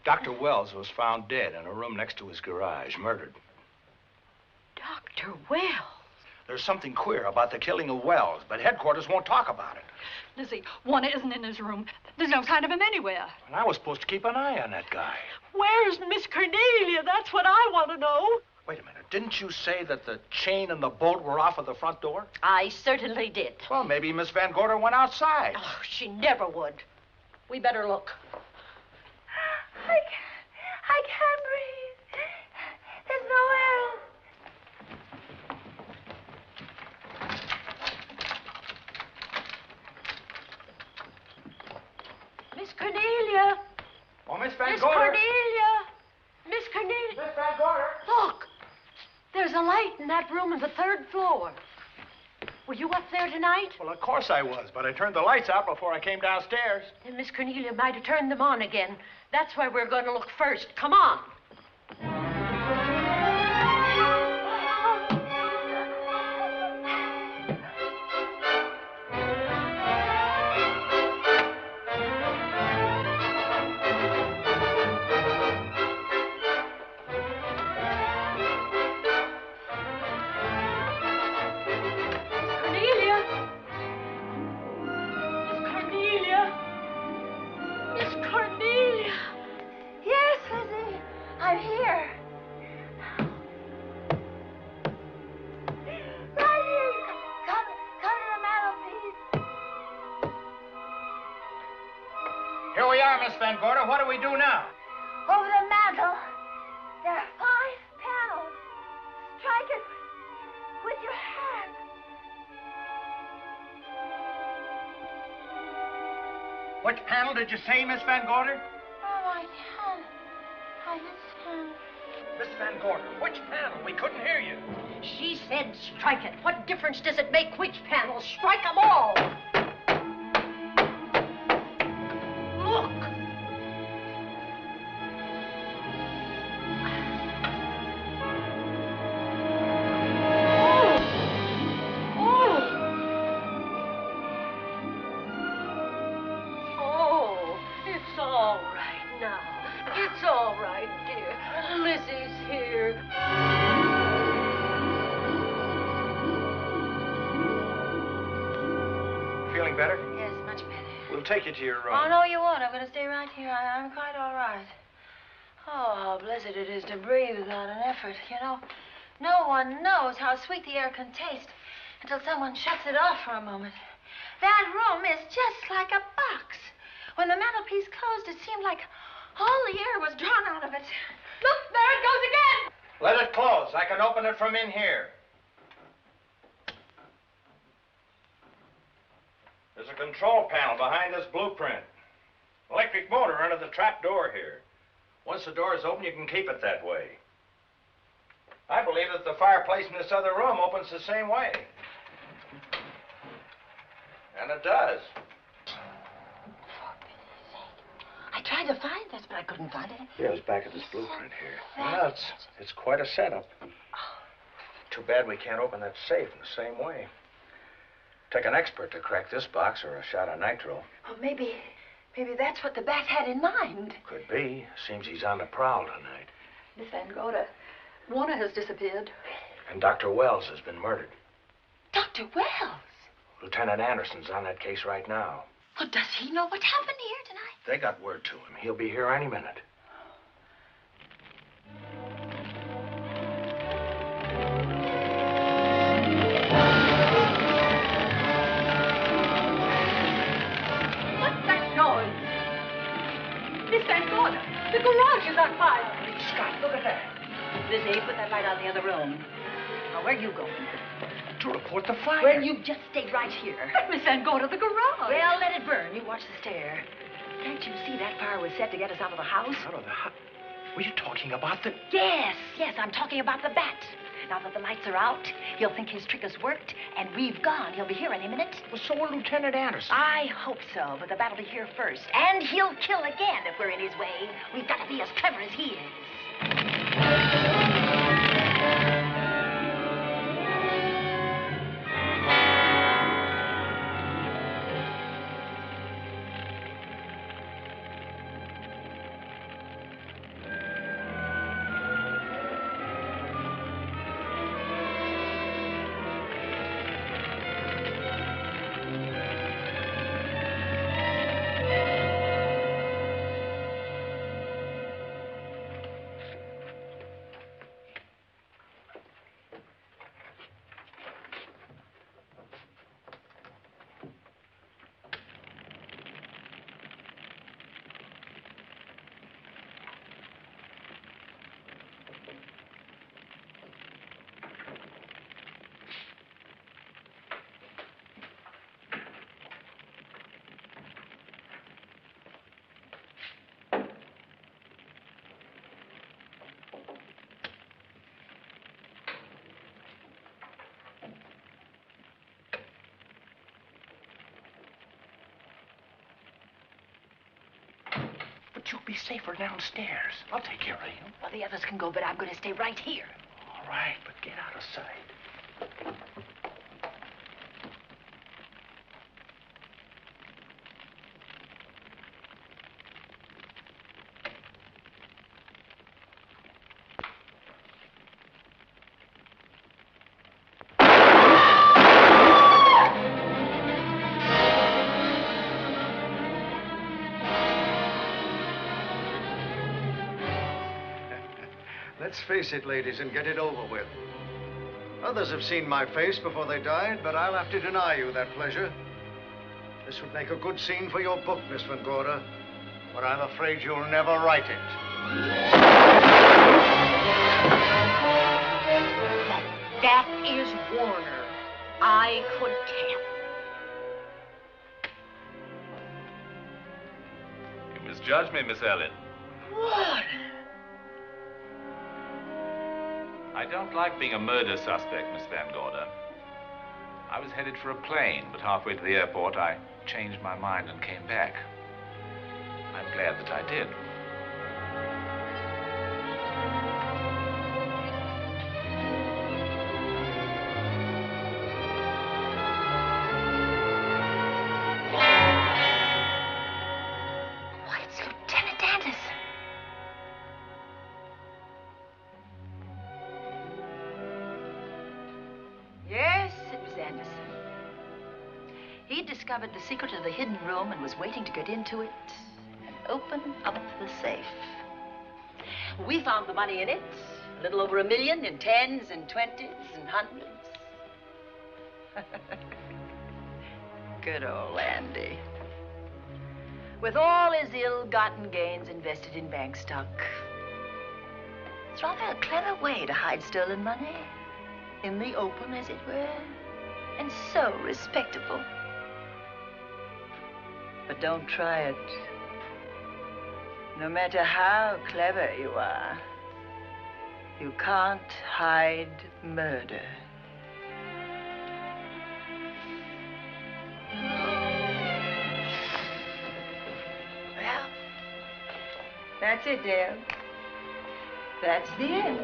Dr. Wells was found dead in a room next to his garage, murdered. Dr. Wells? There's something queer about the killing of Wells, but headquarters won't talk about it. Lizzie, Warner isn't in his room. There's no sign of him anywhere. And I was supposed to keep an eye on that guy. Where's Miss Cornelia? That's what I want to know. Wait a minute. Didn't you say that the chain and the bolt were off of the front door? I certainly did. Well, maybe Miss Van Gorder went outside. Oh, she never would. We better look. I can't breathe. There's no air. Miss Cornelia. Oh, Miss Van Miss Gorder. Cornelia. Miss Cornelia. Miss Van Gorder. Look. There's a light in that room on the 3rd floor. Were you up there tonight? Well, of course I was, but I turned the lights out before I came downstairs. Then Miss Cornelia might have turned them on again. That's why we're going to look first. Come on. Here we are, Miss Van Gorder. What do we do now? Over the mantel, there are 5 panels. Strike it with your hand. Which panel did you say, Miss Van Gorder? Oh, I can't. I just can't. Miss Van Gorder, which panel? We couldn't hear you. She said strike it. What difference does it make which panel? Strike them all. Look. Oh, it's all right now. It's all right, dear. Lizzie's here. Feeling better? Yes, much better. We'll take you to your room. Oh, no, you won't. I'm going to stay right here. I'm quite all right. Oh, how blessed it is to breathe without an effort. You know, no one knows how sweet the air can taste until someone shuts it off for a moment. That room is just like a box. When the mantelpiece closed, it seemed like all the air was drawn out of it. Look, there it goes again. Let it close. I can open it from in here. There's a control panel behind this blueprint. Electric motor under the trap door here. Once the door is open, you can keep it that way. I believe that the fireplace in this other room opens the same way. And it does. I tried to find this, but I couldn't find it. Yeah, it's back of this blueprint here. Well, it's quite a setup. Too bad we can't open that safe in the same way. Take an expert to crack this box or a shot of nitro. Oh, maybe that's what the bat had in mind. Could be. Seems he's on the prowl tonight. Miss Van Gorder, Warner has disappeared. And Dr. Wells has been murdered. Dr. Wells? Lieutenant Anderson's on that case right now. Well, does he know what happened here tonight? They got word to him. He'll be here any minute. What's that noise? Miss Van Gorder, the garage is on fire. Scott, look at that. Lizzie, put that light out in the other room. Now, where are you going? To report the fire. Well, you just stay right here. But Miss Van Gorder, the garage. Well, let it burn. You watch the stair. Can't you see that fire was set to get us out of the house? Out of the house? Were you talking about the... Yes, I'm talking about the bat. Now that the lights are out, he'll think his trick has worked, and we've gone. He'll be here any minute. Well, so will Lieutenant Anderson. I hope so, but the bat will be here first. And he'll kill again if we're in his way. We've got to be as clever as he is. But you'll be safer downstairs. I'll take care of you. Well, the others can go, but I'm going to stay right here. All right, but get out of sight. Let's face it, ladies, and get it over with. Others have seen my face before they died, but I'll have to deny you that pleasure. This would make a good scene for your book, Miss Van Gorder, but I'm afraid you'll never write it. That is Warner. I could tell. You misjudge me, Miss Ellen. Warner! I don't like being a murder suspect, Miss Van Gorder. I was headed for a plane, but halfway to the airport, I changed my mind and came back. I'm glad that I did. Why, it's Lieutenant Anderson. Yes, it was Anderson. He'd discovered the secret of the hidden room and was waiting to get into it and open up the safe. We found the money in it, a little over $1 million in 10s and 20s and 100s. Good old Andy. With all his ill-gotten gains invested in bank stock. It's rather a clever way to hide stolen money. In the open, as it were, and so respectable. But don't try it. No matter how clever you are, you can't hide murder. Well, that's it, dear. That's the end.